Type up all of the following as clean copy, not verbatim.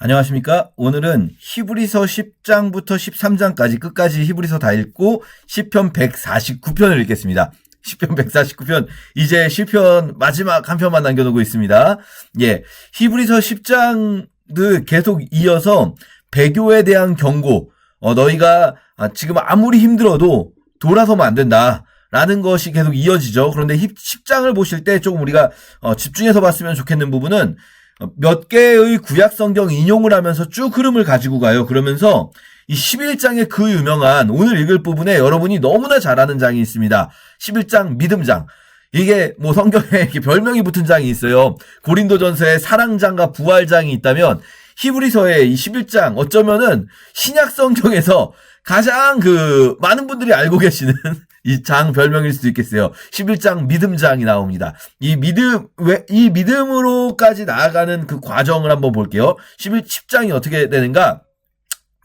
안녕하십니까? 오늘은 히브리서 10장부터 13장까지 끝까지 히브리서 다 읽고 시편 149편을 읽겠습니다. 시편 149편, 이제 시편 마지막 한 편만 남겨놓고 있습니다. 히브리서 10장도 계속 이어서 배교에 대한 경고, 너희가 지금 아무리 힘들어도 돌아서면 안 된다 라는 것이 계속 이어지죠. 그런데 10장을 보실 때 조금 우리가 집중해서 봤으면 좋겠는 부분은 몇 개의 구약 성경 인용을 하면서 쭉 흐름을 가지고 가요. 그러면서 이 11장의 그 유명한 오늘 읽을 부분에 여러분이 너무나 잘 아는 장이 있습니다. 11장 믿음장. 이게 뭐 성경에 이렇게 별명이 붙은 장이 있어요. 고린도전서에 사랑장과 부활장이 있다면 히브리서의 이 11장 어쩌면은 신약 성경에서 가장 많은 분들이 알고 계시는 이 장 별명일 수도 있겠어요. 11장 믿음장이 나옵니다. 이 믿음으로까지 나아가는 그 과정을 한번 볼게요. 10장이 어떻게 되는가?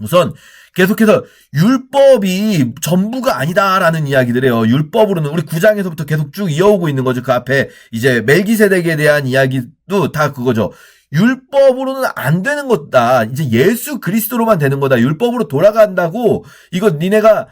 우선 계속해서 율법이 전부가 아니다라는 이야기들 해요. 율법으로는 우리 9장에서부터 계속 쭉 이어오고 있는 거죠. 그 앞에 이제 멜기세덱에 대한 이야기도 다 그거죠. 율법으로는 안 되는 거다. 이제 예수 그리스도로만 되는 거다. 율법으로 돌아간다고 이거 니네가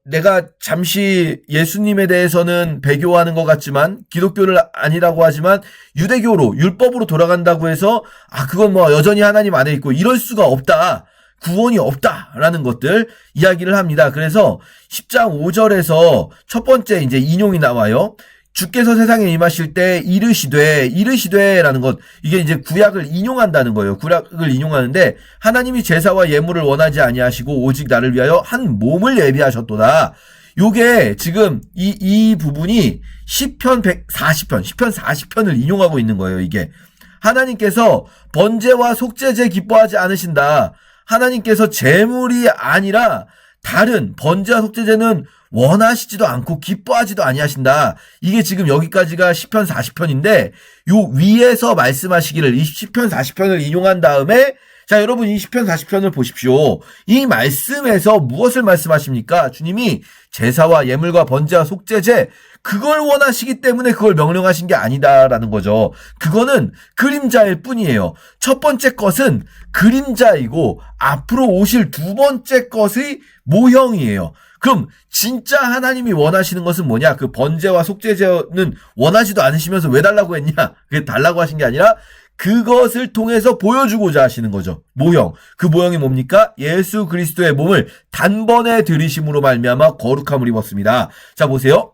내가 잠시 예수님에 대해서는 배교하는 것 같지만 기독교를 아니라고 하지만 유대교로 율법으로 돌아간다고 해서 그건 뭐 여전히 하나님 안에 있고 이럴 수가 없다. 구원이 없다라는 것들 이야기를 합니다. 그래서 10장 5절에서 첫 번째 이제 인용이 나와요. 주께서 세상에 임하실 때 이르시되라는 것, 이게 이제 구약을 인용한다는 거예요. 구약을 인용하는데 하나님이 제사와 예물을 원하지 아니하시고 오직 나를 위하여 한 몸을 예비하셨도다. 요게 지금 이 부분이 시편 40편을 인용하고 있는 거예요. 이게 하나님께서 번제와 속죄제 기뻐하지 않으신다. 하나님께서 제물이 아니라 다른 번제와 속죄제는 원하시지도 않고 기뻐하지도 아니하신다. 이게 지금 여기까지가 시편 40편인데 요 위에서 말씀하시기를 이 시편 40편을 인용한 다음에 자 여러분 이 시편 40편을 보십시오. 이 말씀에서 무엇을 말씀하십니까? 주님이 제사와 예물과 번제와 속죄제 그걸 원하시기 때문에 그걸 명령하신 게 아니다라는 거죠. 그거는 그림자일 뿐이에요. 첫 번째 것은 그림자이고 앞으로 오실 두 번째 것의 모형이에요. 그럼 진짜 하나님이 원하시는 것은 뭐냐? 그 번제와 속죄제는 원하지도 않으시면서 왜 달라고 했냐? 그게 달라고 하신 게 아니라 그것을 통해서 보여주고자 하시는 거죠. 모형. 그 모형이 뭡니까? 예수 그리스도의 몸을 단번에 들이심으로 말미암아 거룩함을 입었습니다. 자 보세요.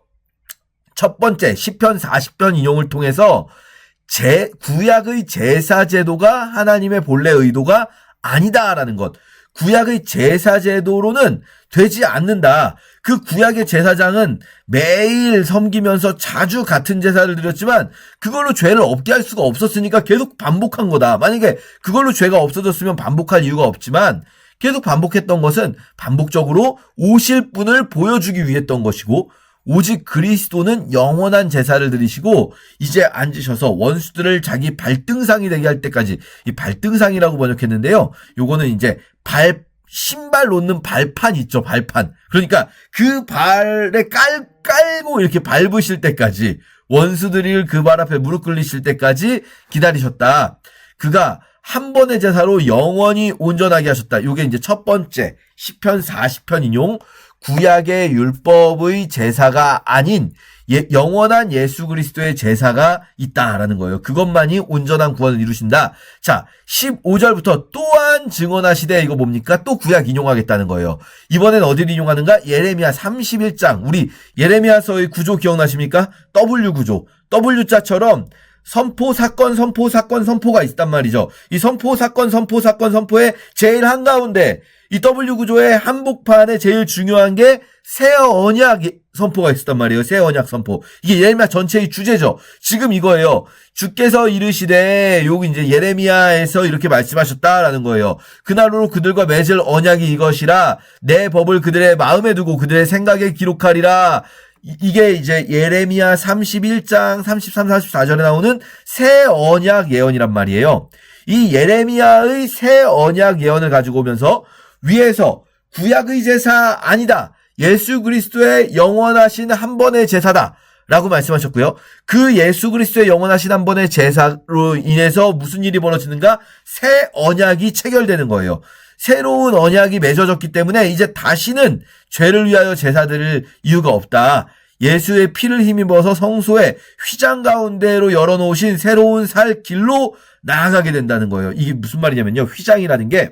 첫 번째 시편 40편 인용을 통해서 구약의 제사 제도가 하나님의 본래 의도가 아니다라는 것. 구약의 제사 제도로는 되지 않는다. 그 구약의 제사장은 매일 섬기면서 자주 같은 제사를 드렸지만 그걸로 죄를 없게 할 수가 없었으니까 계속 반복한 거다. 만약에 그걸로 죄가 없어졌으면 반복할 이유가 없지만 계속 반복했던 것은 반복적으로 오실 분을 보여주기 위했던 것이고 오직 그리스도는 영원한 제사를 드리시고 이제 앉으셔서 원수들을 자기 발등상이 되게 할 때까지 이 발등상이라고 번역했는데요. 요거는 이제 신발 놓는 발판 있죠, 발판. 그러니까 그 발에 깔고 이렇게 밟으실 때까지 원수들이 그 발 앞에 무릎 꿇리실 때까지 기다리셨다. 그가 한 번의 제사로 영원히 온전하게 하셨다. 요게 이제 첫 번째 시편 40편 인용. 구약의 율법의 제사가 아닌 영원한 예수 그리스도의 제사가 있다라는 거예요. 그것만이 온전한 구원을 이루신다. 자, 15절부터 또한 증언하시되 이거 뭡니까? 또 구약 인용하겠다는 거예요. 이번엔 어디를 인용하는가? 예레미야 31장. 우리 예레미야서의 구조 기억나십니까? W 구조. W자처럼 선포, 사건, 선포가 있단 말이죠. 이 선포, 사건, 선포의 제일 한가운데 이 W 구조의 한복판에 제일 중요한 게 새 언약 선포가 있었단 말이에요. 새 언약 선포. 이게 예레미야 전체의 주제죠. 지금 이거예요. 주께서 이르시되 여기 이제 예레미야에서 이렇게 말씀하셨다라는 거예요. 그날로 그들과 맺을 언약이 이것이라 내 법을 그들의 마음에 두고 그들의 생각에 기록하리라. 이게 이제 예레미야 31장 33, 34절에 나오는 새 언약 예언이란 말이에요. 이 예레미야의 새 언약 예언을 가지고 오면서 위에서 구약의 제사 아니다. 예수 그리스도의 영원하신 한 번의 제사다 라고 말씀하셨고요. 그 예수 그리스도의 영원하신 한 번의 제사로 인해서 무슨 일이 벌어지는가? 새 언약이 체결되는 거예요. 새로운 언약이 맺어졌기 때문에 이제 다시는 죄를 위하여 제사 드릴 이유가 없다. 예수의 피를 힘입어서 성소의 휘장 가운데로 열어놓으신 새로운 살 길로 나아가게 된다는 거예요. 이게 무슨 말이냐면요. 휘장이라는 게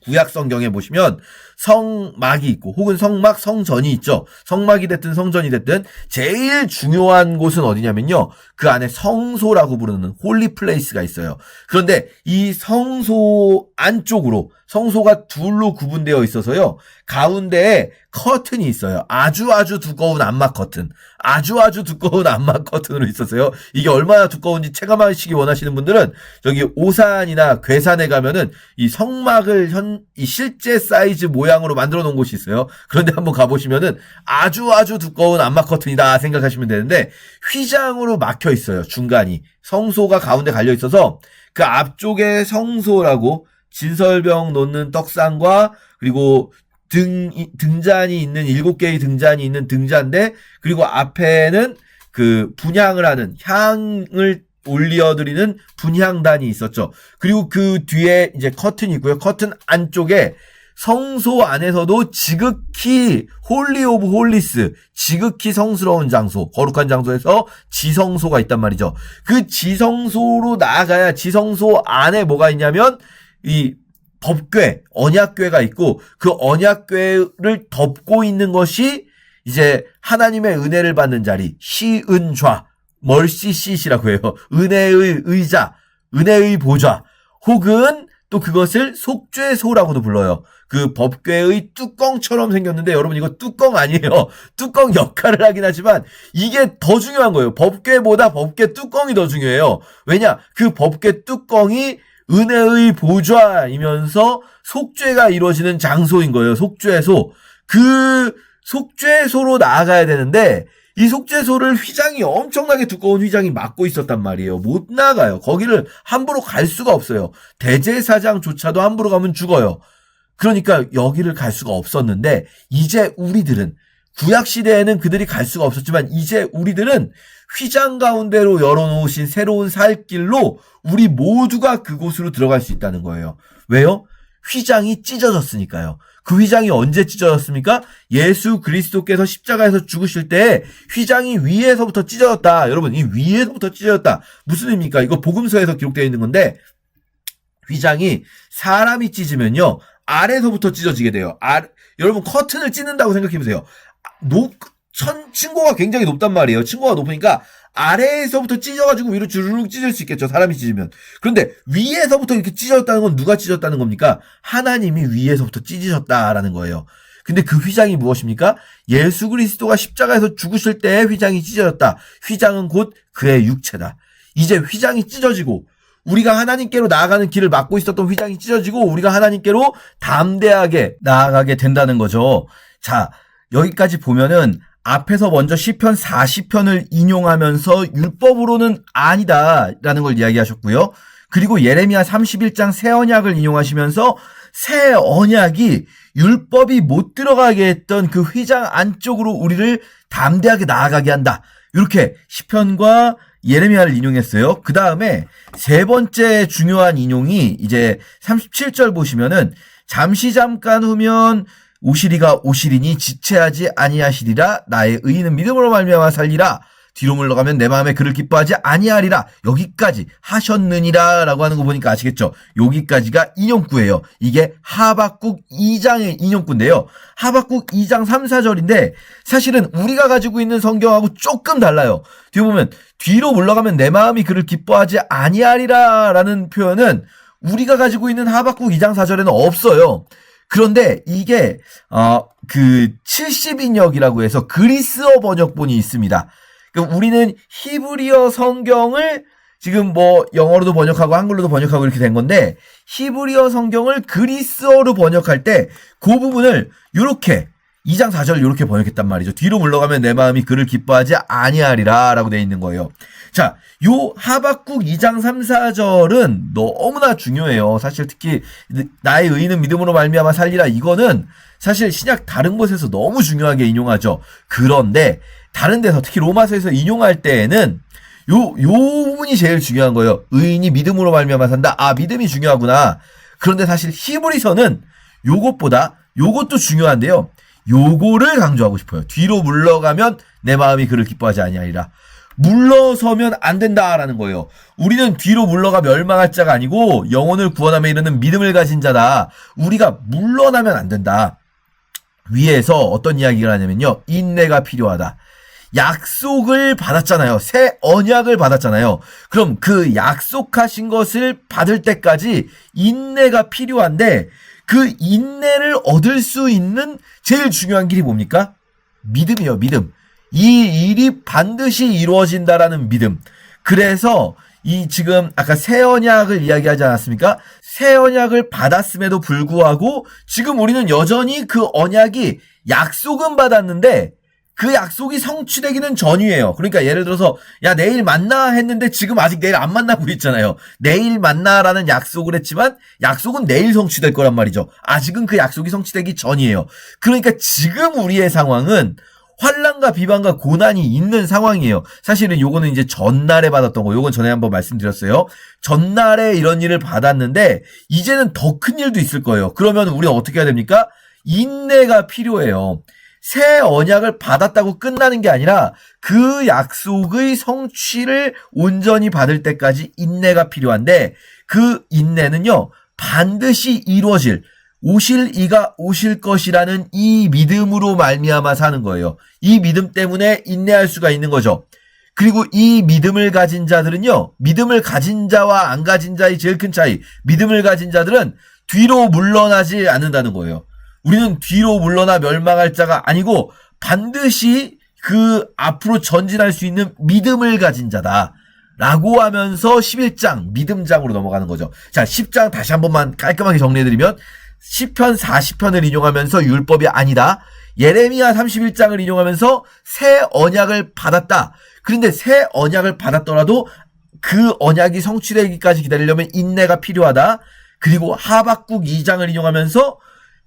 구약 성경에 보시면 성막이 있고 혹은 성막, 성전이 있죠. 성막이 됐든 성전이 됐든 제일 중요한 곳은 어디냐면요. 그 안에 성소라고 부르는 홀리 플레이스가 있어요. 그런데 이 성소 안쪽으로 성소가 둘로 구분되어 있어서요. 가운데에 커튼이 있어요. 아주 두꺼운 암막 커튼. 아주 두꺼운 암막 커튼으로 있었어요. 이게 얼마나 두꺼운지 체감하시기 원하시는 분들은 저기 오산이나 괴산에 가면은 이 성막을 이 실제 사이즈 모양으로 만들어 놓은 곳이 있어요. 그런데 한번 가보시면은 아주 두꺼운 암막 커튼이다 생각하시면 되는데 휘장으로 막혀 있어요. 중간이. 성소가 가운데 갈려 있어서 그 앞쪽에 성소라고 진설병 놓는 떡상과 그리고 등잔이 있는 7개의 등잔이 있는 등잔대 그리고 앞에는 그 분향을 하는 향을 올려드리는 분향단이 있었죠. 그리고 그 뒤에 이제 커튼이 있고요. 커튼 안쪽에 성소 안에서도 지극히 홀리 오브 홀리스, 지극히 성스러운 장소, 거룩한 장소에서 지성소가 있단 말이죠. 그 지성소로 나아가야 지성소 안에 뭐가 있냐면 이 법궤, 언약궤가 있고 그 언약궤를 덮고 있는 것이 이제 하나님의 은혜를 받는 자리, 시은좌, 멀시시시라고 해요. 은혜의 의자, 은혜의 보좌, 혹은 또 그것을 속죄소라고도 불러요. 그 법궤의 뚜껑처럼 생겼는데 여러분 이거 뚜껑 아니에요. 뚜껑 역할을 하긴 하지만 이게 더 중요한 거예요. 법궤보다 법궤 뚜껑이 더 중요해요. 왜냐? 그 법궤 뚜껑이 은혜의 보좌이면서 속죄가 이루어지는 장소인 거예요. 속죄소. 그 속죄소로 나아가야 되는데 이 속죄소를 휘장이 엄청나게 두꺼운 휘장이 막고 있었단 말이에요. 못 나가요. 거기를 함부로 갈 수가 없어요. 대제사장조차도 함부로 가면 죽어요. 그러니까 여기를 갈 수가 없었는데 이제 우리들은 구약시대에는 그들이 갈 수가 없었지만 이제 우리들은 휘장 가운데로 열어놓으신 새로운 살 길로 우리 모두가 그곳으로 들어갈 수 있다는 거예요. 왜요? 휘장이 찢어졌으니까요. 그 휘장이 언제 찢어졌습니까? 예수 그리스도께서 십자가에서 죽으실 때 휘장이 위에서부터 찢어졌다. 여러분, 이 위에서부터 찢어졌다. 무슨 의미입니까? 이거 복음서에서 기록되어 있는 건데 휘장이 사람이 찢으면요. 아래서부터 찢어지게 돼요. 여러분 커튼을 찢는다고 생각해보세요. 층고가 굉장히 높단 말이에요. 층고가 높으니까 아래에서부터 찢어가지고 위로 주르륵 찢을 수 있겠죠. 사람이 찢으면. 그런데 위에서부터 이렇게 찢어졌다는 건 누가 찢었다는 겁니까? 하나님이 위에서부터 찢으셨다라는 거예요. 근데 그 휘장이 무엇입니까? 예수 그리스도가 십자가에서 죽으실 때 휘장이 찢어졌다. 휘장은 곧 그의 육체다. 이제 휘장이 찢어지고 우리가 하나님께로 나아가는 길을 막고 있었던 휘장이 찢어지고 우리가 하나님께로 담대하게 나아가게 된다는 거죠. 자, 여기까지 보면은 앞에서 먼저 시편 40편을 인용하면서 율법으로는 아니다라는 걸 이야기하셨고요. 그리고 예레미야 31장 새 언약을 인용하시면서 새 언약이 율법이 못 들어가게 했던 그 휘장 안쪽으로 우리를 담대하게 나아가게 한다. 이렇게 시편과 예레미야를 인용했어요. 그 다음에 세 번째 중요한 인용이 이제 37절 보시면은 잠깐 후면 오시리가 오시리니 지체하지 아니하시리라. 나의 의인은 믿음으로 말미암아 살리라. 뒤로 물러가면 내 마음에 그를 기뻐하지 아니하리라. 여기까지 하셨느니라 라고 하는 거 보니까 아시겠죠? 여기까지가 인용구예요. 이게 하박국 2장의 인용구인데요. 하박국 2장 3, 4절인데 사실은 우리가 가지고 있는 성경하고 조금 달라요. 뒤에 보면 뒤로 물러가면 내 마음이 그를 기뻐하지 아니하리라 라는 표현은 우리가 가지고 있는 하박국 2장 4절에는 없어요. 그런데 이게 그 70인역이라고 해서 그리스어 번역본이 있습니다. 그러니까 우리는 히브리어 성경을 지금 뭐 영어로도 번역하고 한글로도 번역하고 이렇게 된 건데 히브리어 성경을 그리스어로 번역할 때 그 부분을 요렇게 2장 4절 요렇게 번역했단 말이죠. 뒤로 물러가면 내 마음이 그를 기뻐하지 아니하리라 라고 되어 있는 거예요. 자, 요 하박국 2장 3, 4절은 너무나 중요해요. 사실 특히 나의 의인은 믿음으로 말미암아 살리라 이거는 사실 신약 다른 곳에서 너무 중요하게 인용하죠. 그런데 다른 데서 특히 로마서에서 인용할 때에는 요 부분이 제일 중요한 거예요. 의인이 믿음으로 말미암아 산다. 아, 믿음이 중요하구나. 그런데 사실 히브리서는 요것보다 요것도 중요한데요. 요거를 강조하고 싶어요. 뒤로 물러가면 내 마음이 그를 기뻐하지 아니하리라. 물러서면 안 된다라는 거예요. 우리는 뒤로 물러가 멸망할 자가 아니고 영혼을 구원함에 이르는 믿음을 가진 자다. 우리가 물러나면 안 된다. 위에서 어떤 이야기를 하냐면요. 인내가 필요하다. 약속을 받았잖아요. 새 언약을 받았잖아요. 그럼 그 약속하신 것을 받을 때까지 인내가 필요한데 그 인내를 얻을 수 있는 제일 중요한 길이 뭡니까? 믿음이요, 믿음. 이 일이 반드시 이루어진다라는 믿음. 그래서 이 지금 아까 새 언약을 이야기하지 않았습니까? 새 언약을 받았음에도 불구하고 지금 우리는 여전히 그 언약이 약속은 받았는데 그 약속이 성취되기는 전이에요. 그러니까 예를 들어서 야 내일 만나 했는데 지금 아직 내일 안 만나고 있잖아요. 내일 만나라는 약속을 했지만 약속은 내일 성취될 거란 말이죠. 아직은 그 약속이 성취되기 전이에요. 그러니까 지금 우리의 상황은 환난과 비방과 고난이 있는 상황이에요. 사실은 요거는 이제 전날에 받았던 거. 요건 전에 한번 말씀드렸어요. 전날에 이런 일을 받았는데 이제는 더 큰 일도 있을 거예요. 그러면 우리가 어떻게 해야 됩니까? 인내가 필요해요. 새 언약을 받았다고 끝나는 게 아니라 그 약속의 성취를 온전히 받을 때까지 인내가 필요한데 그 인내는요 반드시 이루어질 오실 이가 오실 것이라는 이 믿음으로 말미암아 사는 거예요. 이 믿음 때문에 인내할 수가 있는 거죠. 그리고 이 믿음을 가진 자들은요 믿음을 가진 자와 안 가진 자의 제일 큰 차이, 믿음을 가진 자들은 뒤로 물러나지 않는다는 거예요. 우리는 뒤로 물러나 멸망할 자가 아니고 반드시 그 앞으로 전진할 수 있는 믿음을 가진 자다. 라고 하면서 11장 믿음장으로 넘어가는 거죠. 자, 10장 다시 한 번만 깔끔하게 정리해드리면 시편 40편을 인용하면서 율법이 아니다. 예레미야 31장을 인용하면서 새 언약을 받았다. 그런데 새 언약을 받았더라도 그 언약이 성취되기까지 기다리려면 인내가 필요하다. 그리고 하박국 2장을 인용하면서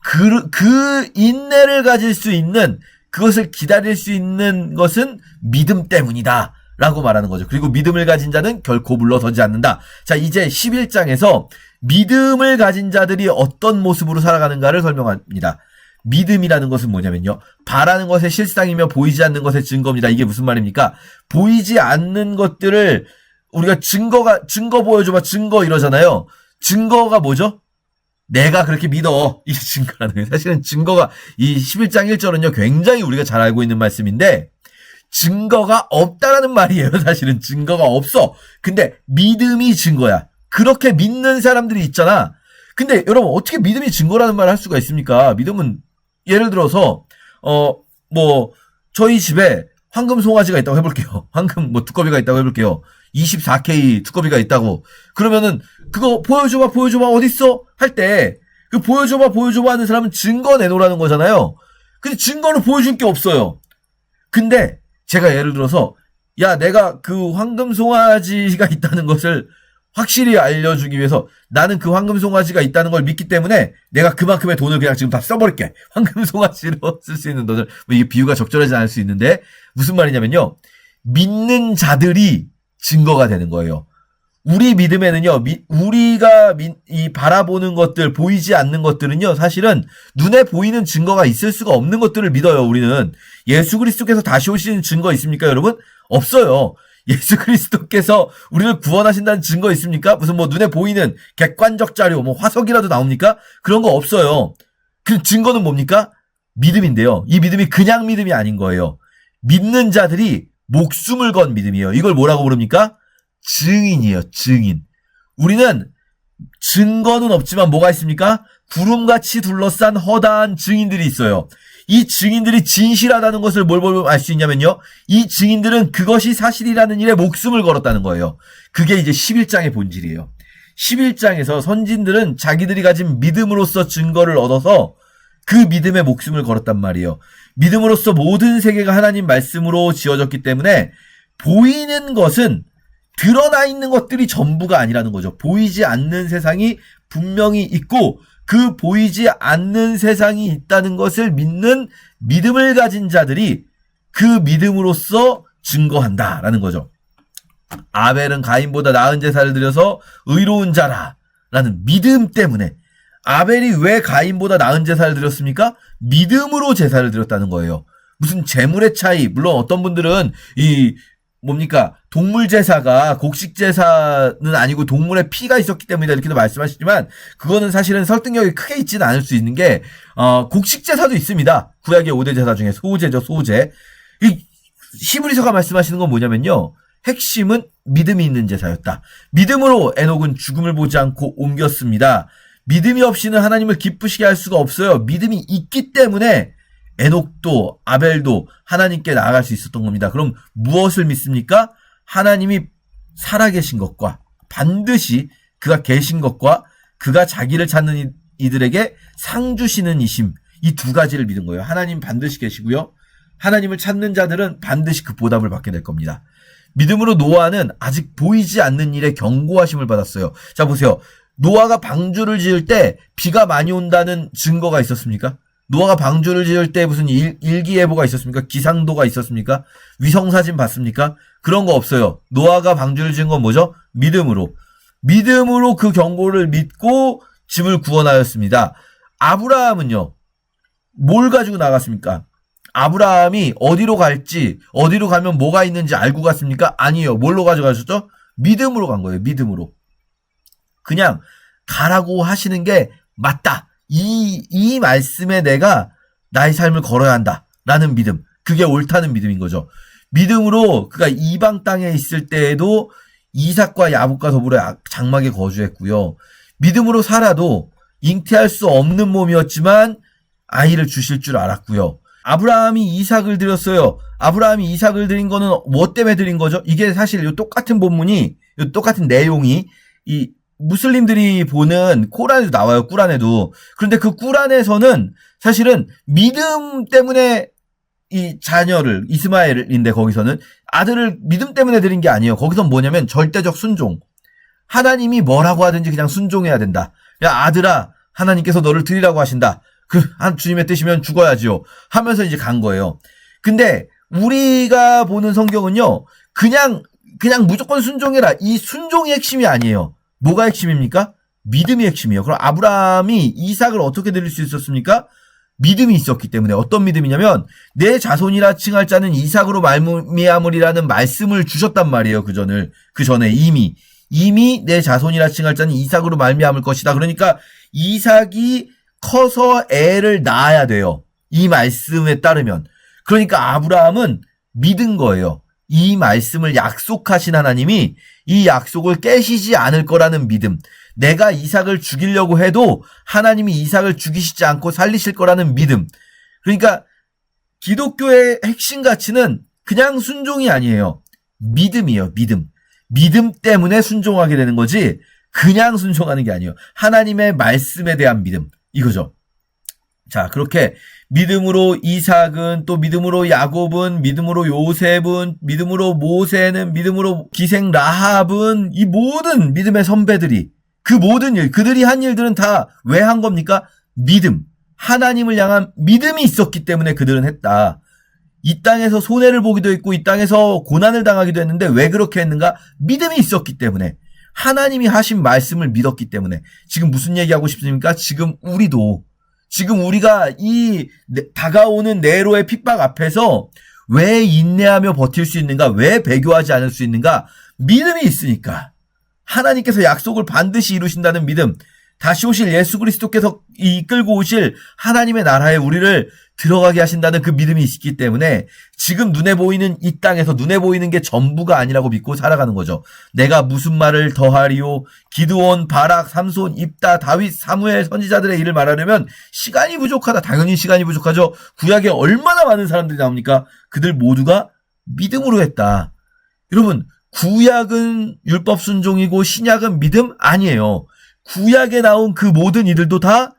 그 인내를 가질 수 있는, 그것을 기다릴 수 있는 것은 믿음 때문이다. 라고 말하는 거죠. 그리고 믿음을 가진 자는 결코 물러서지 않는다. 자, 이제 11장에서 믿음을 가진 자들이 어떤 모습으로 살아가는가를 설명합니다. 믿음이라는 것은 뭐냐면요. 바라는 것의 실상이며 보이지 않는 것의 증거입니다. 이게 무슨 말입니까? 보이지 않는 것들을 우리가 증거 보여줘봐, 증거 이러잖아요. 증거가 뭐죠? 내가 그렇게 믿어. 이게 증거라는 거예요. 사실은 증거가, 이 11장 1절은요, 굉장히 우리가 잘 알고 있는 말씀인데, 증거가 없다라는 말이에요. 사실은 증거가 없어. 근데 믿음이 증거야. 그렇게 믿는 사람들이 있잖아. 근데 여러분, 어떻게 믿음이 증거라는 말을 할 수가 있습니까? 믿음은, 예를 들어서, 저희 집에 황금 송아지가 있다고 해볼게요. 황금 두꺼비가 있다고 해볼게요. 24K 두꺼비가 있다고. 그러면은, 그거 보여줘봐, 어딨어? 할 때, 그 보여줘봐 하는 사람은 증거 내놓으라는 거잖아요. 근데 증거를 보여줄 게 없어요. 근데, 제가 예를 들어서, 야, 내가 그 황금 송아지가 있다는 것을 확실히 알려주기 위해서 나는 그 황금 송아지가 있다는 걸 믿기 때문에 내가 그만큼의 돈을 그냥 지금 다 써버릴게. 황금 송아지로 쓸 수 있는 돈을, 이게 비유가 적절하지 않을 수 있는데, 무슨 말이냐면요. 믿는 자들이 증거가 되는 거예요. 우리 믿음에는요, 우리가 바라보는 것들, 보이지 않는 것들은요, 사실은 눈에 보이는 증거가 있을 수가 없는 것들을 믿어요, 우리는. 예수 그리스도께서 다시 오시는 증거 있습니까, 여러분? 없어요. 예수 그리스도께서 우리를 구원하신다는 증거 있습니까? 무슨 눈에 보이는 객관적 자료, 화석이라도 나옵니까? 그런 거 없어요. 그 증거는 뭡니까? 믿음인데요. 이 믿음이 그냥 믿음이 아닌 거예요. 믿는 자들이 목숨을 건 믿음이에요. 이걸 뭐라고 부릅니까? 증인이에요. 증인. 우리는 증거는 없지만 뭐가 있습니까? 구름같이 둘러싼 허다한 증인들이 있어요. 이 증인들이 진실하다는 것을 뭘 보면 알 수 있냐면요. 이 증인들은 그것이 사실이라는 일에 목숨을 걸었다는 거예요. 그게 이제 11장의 본질이에요. 11장에서 선진들은 자기들이 가진 믿음으로써 증거를 얻어서 그 믿음에 목숨을 걸었단 말이에요. 믿음으로써 모든 세계가 하나님 말씀으로 지어졌기 때문에 보이는 것은 드러나 있는 것들이 전부가 아니라는 거죠. 보이지 않는 세상이 분명히 있고 그 보이지 않는 세상이 있다는 것을 믿는 믿음을 가진 자들이 그 믿음으로써 증거한다라는 거죠. 아벨은 가인보다 나은 제사를 드려서 의로운 자라라는 믿음 때문에. 아벨이 왜 가인보다 나은 제사를 드렸습니까? 믿음으로 제사를 드렸다는 거예요. 무슨 재물의 차이, 물론 어떤 분들은 동물 제사가 곡식 제사는 아니고 동물의 피가 있었기 때문이다 이렇게도 말씀하시지만, 그거는 사실은 설득력이 크게 있지는 않을 수 있는 게, 곡식 제사도 있습니다. 구약의 5대 제사 중에 소제죠, 소제. 이 히브리서가 말씀하시는 건 뭐냐면요, 핵심은 믿음이 있는 제사였다. 믿음으로 에녹은 죽음을 보지 않고 옮겼습니다. 믿음이 없이는 하나님을 기쁘시게 할 수가 없어요. 믿음이 있기 때문에 에녹도 아벨도 하나님께 나아갈 수 있었던 겁니다. 그럼 무엇을 믿습니까? 하나님이 살아계신 것과 반드시 그가 계신 것과 그가 자기를 찾는 이들에게 상 주시는 이심, 이 두 가지를 믿은 거예요. 하나님 반드시 계시고요, 하나님을 찾는 자들은 반드시 그 보답을 받게 될 겁니다. 믿음으로 노아는 아직 보이지 않는 일에 경고하심을 받았어요. 자, 보세요. 노아가 방주를 지을 때 비가 많이 온다는 증거가 있었습니까? 노아가 방주를 지을 때 무슨 일기예보가 있었습니까? 기상도가 있었습니까? 위성사진 봤습니까? 그런 거 없어요. 노아가 방주를 지은 건 뭐죠? 믿음으로 그 경고를 믿고 집을 구원하였습니다. 아브라함은요, 뭘 가지고 나갔습니까? 아브라함이 어디로 갈지, 어디로 가면 뭐가 있는지 알고 갔습니까? 아니에요. 뭘로 가져가셨죠? 믿음으로 간 거예요. 믿음으로. 그냥 가라고 하시는 게 맞다. 이 말씀에 내가 나의 삶을 걸어야 한다. 라는 믿음. 그게 옳다는 믿음인 거죠. 믿음으로 그가 이방 땅에 있을 때에도 이삭과 야곱과 더불어 장막에 거주했고요. 믿음으로 살아도 잉태할 수 없는 몸이었지만 아이를 주실 줄 알았고요. 아브라함이 이삭을 드렸어요. 아브라함이 이삭을 드린 거는 뭐 때문에 드린 거죠? 이게 사실 이 똑같은 본문이, 이 똑같은 내용이 이 무슬림들이 보는 코란에도 나와요. 꾸란에도. 그런데 그 꾸란에서는 사실은 믿음 때문에 이 자녀를, 이스마엘인데 거기서는 아들을 믿음 때문에 드린 게 아니에요. 거기선 뭐냐면 절대적 순종. 하나님이 뭐라고 하든지 그냥 순종해야 된다. 야, 아들아, 하나님께서 너를 드리라고 하신다. 주님의 뜻이면 죽어야지요. 하면서 이제 간 거예요. 근데 우리가 보는 성경은요, 그냥 무조건 순종해라. 이 순종이 핵심이 아니에요. 뭐가 핵심입니까? 믿음이 핵심이에요. 그럼 아브라함이 이삭을 어떻게 드릴 수 있었습니까? 믿음이 있었기 때문에. 어떤 믿음이냐면 내 자손이라 칭할 자는 이삭으로 말미암으리라는 말씀을 주셨단 말이에요. 그 전에 이미 내 자손이라 칭할 자는 이삭으로 말미암을 것이다. 그러니까 이삭이 커서 애를 낳아야 돼요. 이 말씀에 따르면. 그러니까 아브라함은 믿은 거예요. 이 말씀을 약속하신 하나님이 이 약속을 깨시지 않을 거라는 믿음. 내가 이삭을 죽이려고 해도 하나님이 이삭을 죽이시지 않고 살리실 거라는 믿음. 그러니까 기독교의 핵심 가치는 그냥 순종이 아니에요. 믿음이에요. 믿음 때문에 순종하게 되는 거지 그냥 순종하는 게 아니에요. 하나님의 말씀에 대한 믿음. 이거죠. 자, 그렇게 믿음으로 이삭은, 또 믿음으로 야곱은, 믿음으로 요셉은, 믿음으로 모세는, 믿음으로 기생 라합은, 이 모든 믿음의 선배들이 그 모든 일, 그들이 한 일들은 다 왜 한 겁니까? 믿음. 하나님을 향한 믿음이 있었기 때문에 그들은 했다. 이 땅에서 손해를 보기도 했고 이 땅에서 고난을 당하기도 했는데 왜 그렇게 했는가? 믿음이 있었기 때문에. 하나님이 하신 말씀을 믿었기 때문에. 지금 무슨 얘기하고 싶습니까? 지금 우리가 이 다가오는 네로의 핍박 앞에서 왜 인내하며 버틸 수 있는가? 왜 배교하지 않을 수 있는가? 믿음이 있으니까. 하나님께서 약속을 반드시 이루신다는 믿음. 다시 오실 예수 그리스도께서 이끌고 오실 하나님의 나라에 우리를 들어가게 하신다는 그 믿음이 있기 때문에 지금 눈에 보이는 이 땅에서 눈에 보이는 게 전부가 아니라고 믿고 살아가는 거죠. 내가 무슨 말을 더하리요? 기드온, 바락, 삼손, 입다, 다윗, 사무엘 선지자들의 일을 말하려면 시간이 부족하다. 당연히 시간이 부족하죠. 구약에 얼마나 많은 사람들이 나옵니까? 그들 모두가 믿음으로 했다. 여러분, 구약은 율법 순종이고 신약은 믿음 아니에요. 구약에 나온 그 모든 이들도 다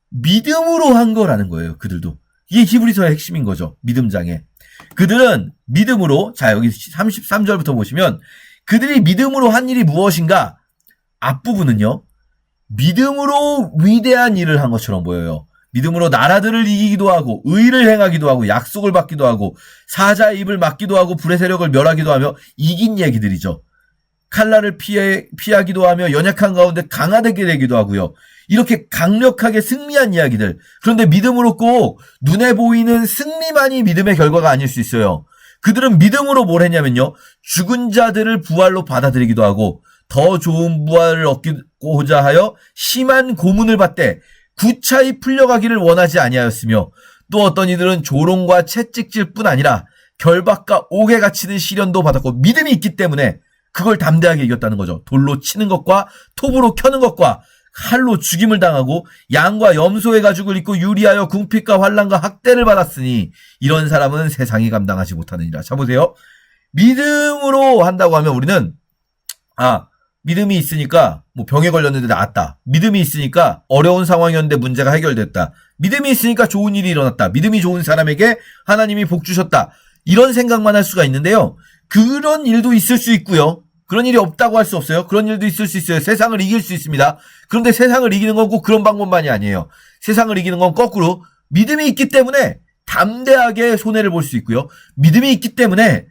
믿음으로 한 거라는 거예요. 그들도. 이게 히브리서의 핵심인 거죠. 믿음장에. 그들은 믿음으로, 자, 여기 33절부터 보시면 그들이 믿음으로 한 일이 무엇인가? 앞부분은요. 믿음으로 위대한 일을 한 것처럼 보여요. 믿음으로 나라들을 이기기도 하고 의를 행하기도 하고 약속을 받기도 하고 사자의 입을 막기도 하고 불의 세력을 멸하기도 하며 이긴 얘기들이죠. 칼날을 피하기도 하며 연약한 가운데 강하게 되기도 하고요. 이렇게 강력하게 승리한 이야기들. 그런데 믿음으로 꼭 눈에 보이는 승리만이 믿음의 결과가 아닐 수 있어요. 그들은 믿음으로 뭘 했냐면요. 죽은 자들을 부활로 받아들이기도 하고 더 좋은 부활을 얻고자 하여 심한 고문을 받되 구차히 풀려가기를 원하지 아니하였으며 또 어떤 이들은 조롱과 채찍질 뿐 아니라 결박과 옥에 갇히는 시련도 받았고 믿음이 있기 때문에 그걸 담대하게 이겼다는 거죠. 돌로 치는 것과 톱으로 켜는 것과 칼로 죽임을 당하고 양과 염소의 가죽을 입고 유리하여 궁핍과 환난과 학대를 받았으니 이런 사람은 세상이 감당하지 못하느니라. 자 보세요. 믿음으로 한다고 하면 우리는 믿음이 있으니까 뭐 병에 걸렸는데 나았다. 믿음이 있으니까 어려운 상황이었는데 문제가 해결됐다. 믿음이 있으니까 좋은 일이 일어났다. 믿음이 좋은 사람에게 하나님이 복 주셨다. 이런 생각만 할 수가 있는데요. 그런 일도 있을 수 있고요. 그런 일이 없다고 할 수 없어요. 그런 일도 있을 수 있어요. 세상을 이길 수 있습니다. 그런데 세상을 이기는 건 꼭 그런 방법만이 아니에요. 세상을 이기는 건 거꾸로 믿음이 있기 때문에 담대하게 손해를 볼 수 있고요. 믿음이 있기 때문에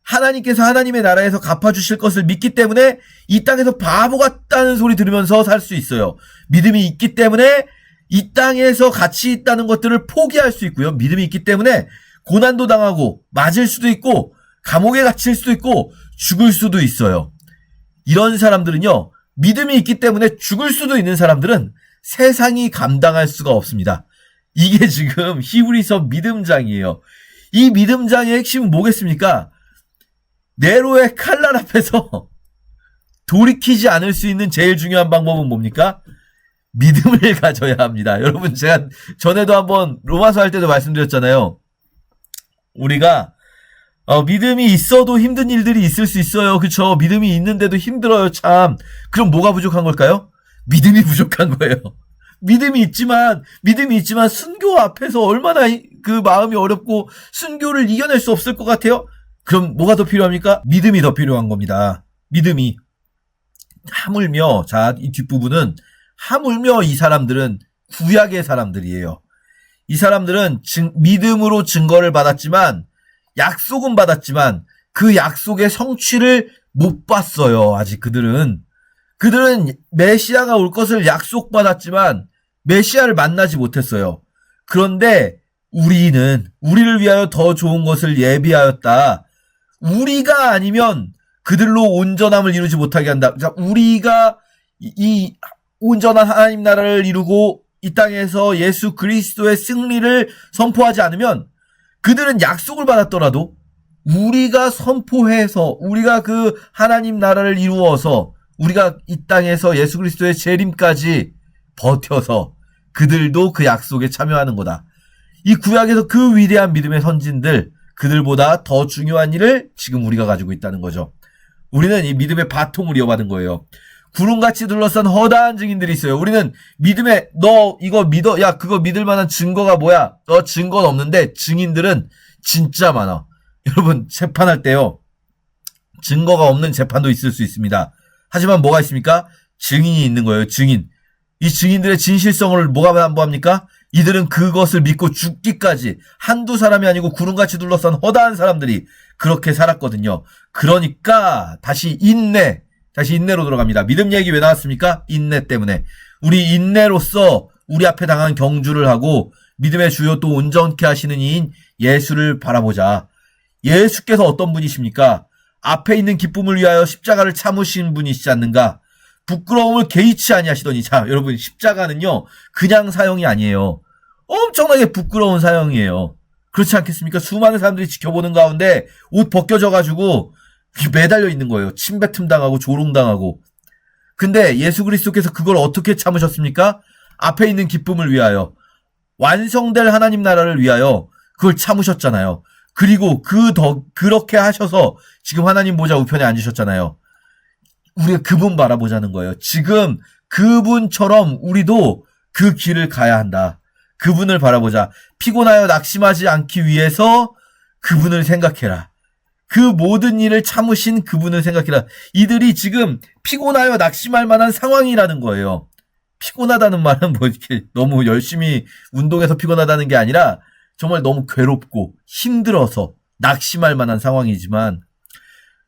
하나님께서 하나님의 나라에서 갚아주실 것을 믿기 때문에 이 땅에서 바보 같다는 소리 들으면서 살 수 있어요. 믿음이 있기 때문에 이 땅에서 가치 있다는 것들을 포기할 수 있고요. 믿음이 있기 때문에 고난도 당하고 맞을 수도 있고 감옥에 갇힐 수도 있고 죽을 수도 있어요. 이런 사람들은요. 믿음이 있기 때문에 죽을 수도 있는 사람들은 세상이 감당할 수가 없습니다. 이게 지금 히브리서 믿음장이에요. 이 믿음장의 핵심은 뭐겠습니까? 네로의 칼날 앞에서 돌이키지 않을 수 있는 제일 중요한 방법은 뭡니까? 믿음을 가져야 합니다. 여러분 제가 전에도 한번 로마서 할 때도 말씀드렸잖아요. 우리가 믿음이 있어도 힘든 일들이 있을 수 있어요. 그쵸? 믿음이 있는데도 힘들어요. 참. 그럼 뭐가 부족한 걸까요? 믿음이 부족한 거예요. 믿음이 있지만 순교 앞에서 얼마나 그 마음이 어렵고 순교를 이겨낼 수 없을 것 같아요? 그럼 뭐가 더 필요합니까? 믿음이 더 필요한 겁니다. 믿음이. 하물며, 자, 이 뒷부분은 하물며 이 사람들은 구약의 사람들이에요. 이 사람들은 믿음으로 증거를 받았지만 약속은 받았지만 그 약속의 성취를 못 봤어요. 아직 그들은 메시아가 올 것을 약속받았지만 메시아를 만나지 못했어요. 그런데 우리를 위하여 더 좋은 것을 예비하였다. 우리가 아니면 그들로 온전함을 이루지 못하게 한다. 자, 우리가 이 온전한 하나님 나라를 이루고 이 땅에서 예수 그리스도의 승리를 선포하지 않으면 그들은 약속을 받았더라도 우리가 선포해서 우리가 그 하나님 나라를 이루어서 우리가 이 땅에서 예수 그리스도의 재림까지 버텨서 그들도 그 약속에 참여하는 거다. 이 구약에서 그 위대한 믿음의 선진들, 그들보다 더 중요한 일을 지금 우리가 가지고 있다는 거죠. 우리는 이 믿음의 바통을 이어받은 거예요. 구름같이 둘러싼 허다한 증인들이 있어요. 우리는 믿음에 너 이거 믿어? 야 그거 믿을 만한 증거가 뭐야? 너 증거는 없는데 증인들은 진짜 많아. 여러분 재판할 때요. 증거가 없는 재판도 있을 수 있습니다. 하지만 뭐가 있습니까? 증인이 있는 거예요. 증인. 이 증인들의 진실성을 뭐가 담보합니까? 이들은 그것을 믿고 죽기까지 한두 사람이 아니고 구름같이 둘러싼 허다한 사람들이 그렇게 살았거든요. 그러니까 다시 인내로 들어갑니다. 믿음 얘기 왜 나왔습니까? 인내 때문에. 우리 인내로서 우리 앞에 당한 경주를 하고 믿음의 주요 또 온전케 하시는 이인 예수를 바라보자. 예수께서 어떤 분이십니까? 앞에 있는 기쁨을 위하여 십자가를 참으신 분이시지 않는가? 부끄러움을 개의치 아니하시더니. 자, 여러분 십자가는요 그냥 사형이 아니에요. 엄청나게 부끄러운 사형이에요. 그렇지 않겠습니까? 수많은 사람들이 지켜보는 가운데 옷 벗겨져가지고 매달려 있는 거예요. 침뱉음 당하고 조롱당하고. 근데 예수 그리스도께서 그걸 어떻게 참으셨습니까? 앞에 있는 기쁨을 위하여, 완성될 하나님 나라를 위하여 그걸 참으셨잖아요. 그리고 그렇게 하셔서 지금 하나님 보좌 우편에 앉으셨잖아요. 우리가 그분 바라보자는 거예요. 지금 그분처럼 우리도 그 길을 가야 한다. 그분을 바라보자. 피곤하여 낙심하지 않기 위해서 그분을 생각해라. 그 모든 일을 참으신 그분을 생각해라. 이들이 지금 피곤하여 낙심할 만한 상황이라는 거예요. 피곤하다는 말은 뭐 이렇게 너무 열심히 운동해서 피곤하다는 게 아니라 정말 너무 괴롭고 힘들어서 낙심할 만한 상황이지만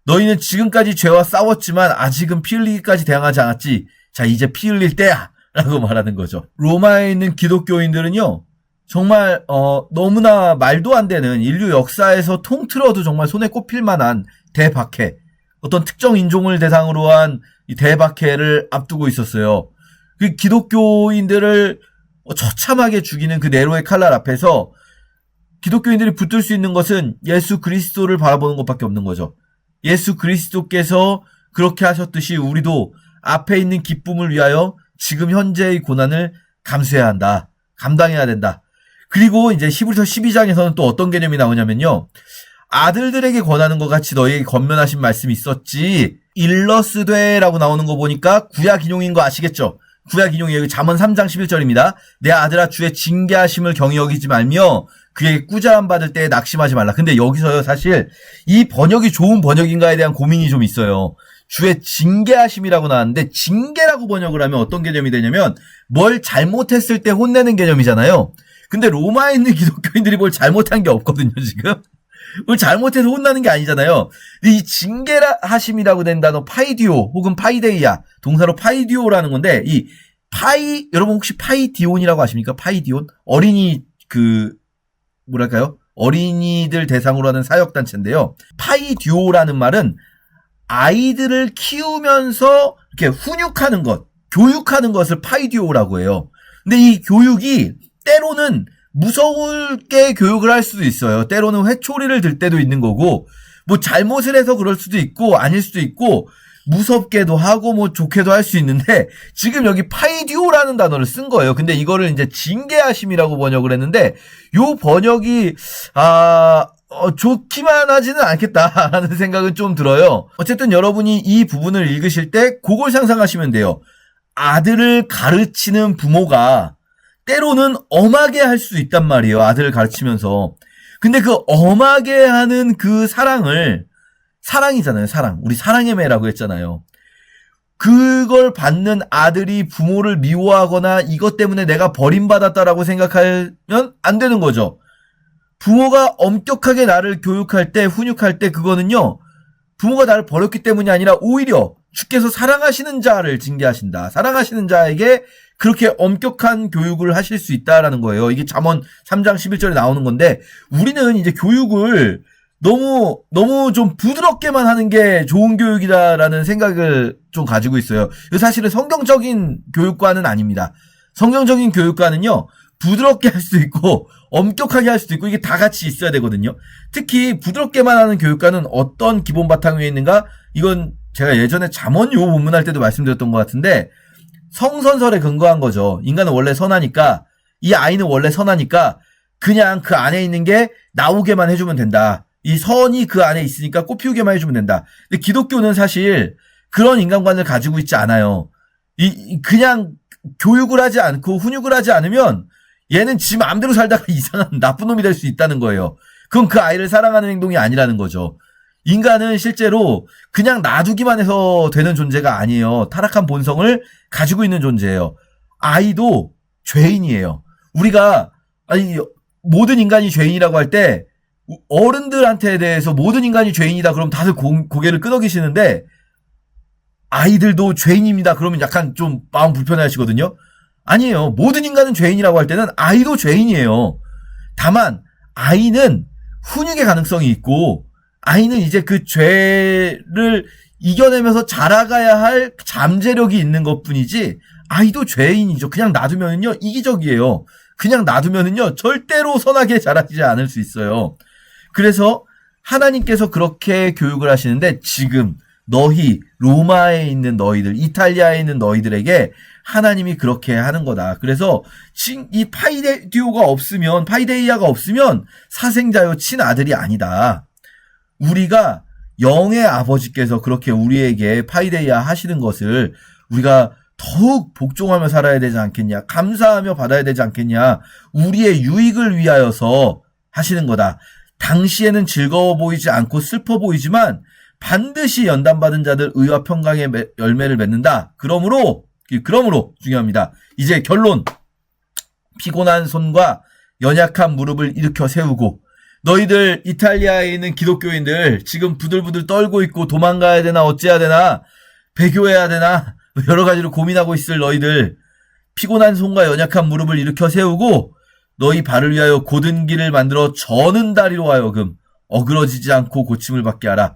너희는 지금까지 죄와 싸웠지만 아직은 피 흘리기까지 대항하지 않았지. 자, 이제 피 흘릴 때야 라고 말하는 거죠. 로마에 있는 기독교인들은요, 정말 너무나 말도 안 되는 인류 역사에서 통틀어도 정말 손에 꼽힐 만한 대박해, 어떤 특정 인종을 대상으로 한 이 대박해를 앞두고 있었어요. 그 기독교인들을 처참하게 죽이는 그 네로의 칼날 앞에서 기독교인들이 붙들 수 있는 것은 예수 그리스도를 바라보는 것밖에 없는 거죠. 예수 그리스도께서 그렇게 하셨듯이 우리도 앞에 있는 기쁨을 위하여 지금 현재의 고난을 감수해야 한다. 감당해야 된다. 그리고 이제 히브리서 12장에서는 또 어떤 개념이 나오냐면요. 아들들에게 권하는 것 같이 너희에게 권면하신 말씀이 있었지. 일러스되라고 나오는 거 보니까 구약 인용인 거 아시겠죠? 구약 인용이 여기 잠언 3장 11절입니다. 내 아들아 주의 징계하심을 경히 여기지 말며 그에게 꾸자람 받을 때에 낙심하지 말라. 근데 여기서요, 사실 이 번역이 좋은 번역인가에 대한 고민이 좀 있어요. 주의 징계하심이라고 나왔는데 징계라고 번역을 하면 어떤 개념이 되냐면 뭘 잘못했을 때 혼내는 개념이잖아요. 근데 로마에 있는 기독교인들이 뭘 잘못한 게 없거든요, 지금. 뭘 잘못해서 혼나는 게 아니잖아요. 이 징계하심이라고 된 단어 파이디오 혹은 파이데이아, 동사로 파이디오라는 건데, 이 여러분 혹시 파이디온이라고 아십니까? 파이디온? 어린이 뭐랄까요? 어린이들 대상으로 하는 사역단체인데요. 파이디오라는 말은 아이들을 키우면서 이렇게 훈육하는 것, 교육하는 것을 파이디오라고 해요. 근데 이 교육이 때로는 무서울게 교육을 할 수도 있어요. 때로는 회초리를 들 때도 있는 거고, 뭐 잘못을 해서 그럴 수도 있고 아닐 수도 있고, 무섭게도 하고 뭐 좋게도 할 수 있는데 지금 여기 파이디오라는 단어를 쓴 거예요. 근데 이거를 이제 징계하심이라고 번역을 했는데 요 번역이 좋기만 하지는 않겠다라는 생각은 좀 들어요. 어쨌든 여러분이 이 부분을 읽으실 때 그걸 상상하시면 돼요. 아들을 가르치는 부모가 때로는 엄하게 할 수 있단 말이에요. 아들을 가르치면서. 근데 그 엄하게 하는 그 사랑이잖아요. 사랑. 우리 사랑의 매라고 했잖아요. 그걸 받는 아들이 부모를 미워하거나 이것 때문에 내가 버림받았다라고 생각하면 안 되는 거죠. 부모가 엄격하게 나를 교육할 때, 훈육할 때 그거는요, 부모가 나를 버렸기 때문이 아니라 오히려 주께서 사랑하시는 자를 징계하신다. 사랑하시는 자에게 그렇게 엄격한 교육을 하실 수 있다라는 거예요. 이게 잠언 3장 11절에 나오는 건데, 우리는 이제 교육을 너무 좀 부드럽게만 하는 게 좋은 교육이다라는 생각을 좀 가지고 있어요. 사실은 성경적인 교육과는 아닙니다. 성경적인 교육과는요, 부드럽게 할 수도 있고 엄격하게 할 수도 있고 이게 다 같이 있어야 되거든요. 특히 부드럽게만 하는 교육과는 어떤 기본 바탕 위에 있는가? 이건 제가 예전에 잠언 요 본문할 때도 말씀드렸던 것 같은데, 성선설에 근거한 거죠. 인간은 원래 선하니까, 이 아이는 원래 선하니까 그냥 그 안에 있는 게 나오게만 해주면 된다. 이 선이 그 안에 있으니까 꽃피우게만 해주면 된다. 근데 기독교는 사실 그런 인간관을 가지고 있지 않아요. 그냥 교육을 하지 않고 훈육을 하지 않으면 얘는 지 마음대로 살다가 이상한 나쁜 놈이 될 수 있다는 거예요. 그건 그 아이를 사랑하는 행동이 아니라는 거죠. 인간은 실제로 그냥 놔두기만 해서 되는 존재가 아니에요. 타락한 본성을 가지고 있는 존재예요. 아이도 죄인이에요. 우리가 모든 인간이 죄인이라고 할 때 어른들한테 대해서 모든 인간이 죄인이다 그럼 다들 고개를 끄덕이시는데, 아이들도 죄인입니다 그러면 약간 좀 마음 불편해하시거든요. 아니에요. 모든 인간은 죄인이라고 할 때는 아이도 죄인이에요. 다만 아이는 훈육의 가능성이 있고, 아이는 이제 그 죄를 이겨내면서 자라가야 할 잠재력이 있는 것뿐이지 아이도 죄인이죠. 그냥 놔두면은요 이기적이에요. 그냥 놔두면은요 절대로 선하게 자라지 않을 수 있어요. 그래서 하나님께서 그렇게 교육을 하시는데, 지금 너희 로마에 있는 너희들, 이탈리아에 있는 너희들에게 하나님이 그렇게 하는 거다. 그래서 이 파이데이아가 없으면 사생자요 친아들이 아니다. 우리가 영의 아버지께서 그렇게 우리에게 파이데이아 하시는 것을 우리가 더욱 복종하며 살아야 되지 않겠냐, 감사하며 받아야 되지 않겠냐, 우리의 유익을 위하여서 하시는 거다. 당시에는 즐거워 보이지 않고 슬퍼 보이지만 반드시 연단받은 자들 의와 평강의 열매를 맺는다. 그러므로 그러므로 중요합니다. 이제 결론. 피곤한 손과 연약한 무릎을 일으켜 세우고, 너희들 이탈리아에 있는 기독교인들 지금 부들부들 떨고 있고 도망가야 되나 어째야 되나 배교해야 되나 여러 가지로 고민하고 있을 너희들, 피곤한 손과 연약한 무릎을 일으켜 세우고 너희 발을 위하여 곧은 길을 만들어 저는 다리로 하여금 어그러지지 않고 고침을 받게 하라.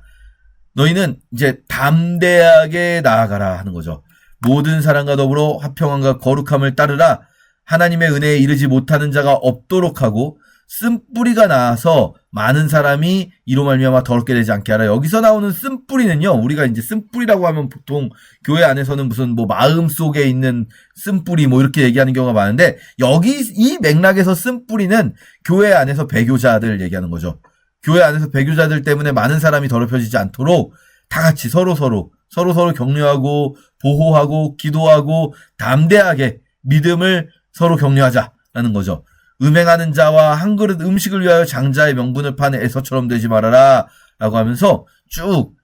너희는 이제 담대하게 나아가라 하는 거죠. 모든 사람과 더불어 화평함과 거룩함을 따르라. 하나님의 은혜에 이르지 못하는 자가 없도록 하고 쓴뿌리가 나서 많은 사람이 이로 말미암아 더럽게 되지 않게 하라. 여기서 나오는 쓴뿌리는요, 우리가 이제 쓴뿌리라고 하면 보통 교회 안에서는 무슨 뭐 마음 속에 있는 쓴뿌리 뭐 이렇게 얘기하는 경우가 많은데, 여기 이 맥락에서 쓴뿌리는 교회 안에서 배교자들 얘기하는 거죠. 교회 안에서 배교자들 때문에 많은 사람이 더럽혀지지 않도록 다 같이 서로 격려하고 보호하고 기도하고 담대하게 믿음을 서로 격려하자라는 거죠. 음행하는 자와 한 그릇 음식을 위하여 장자의 명분을 파는 에서처럼 되지 말아라 라고 하면서 쭉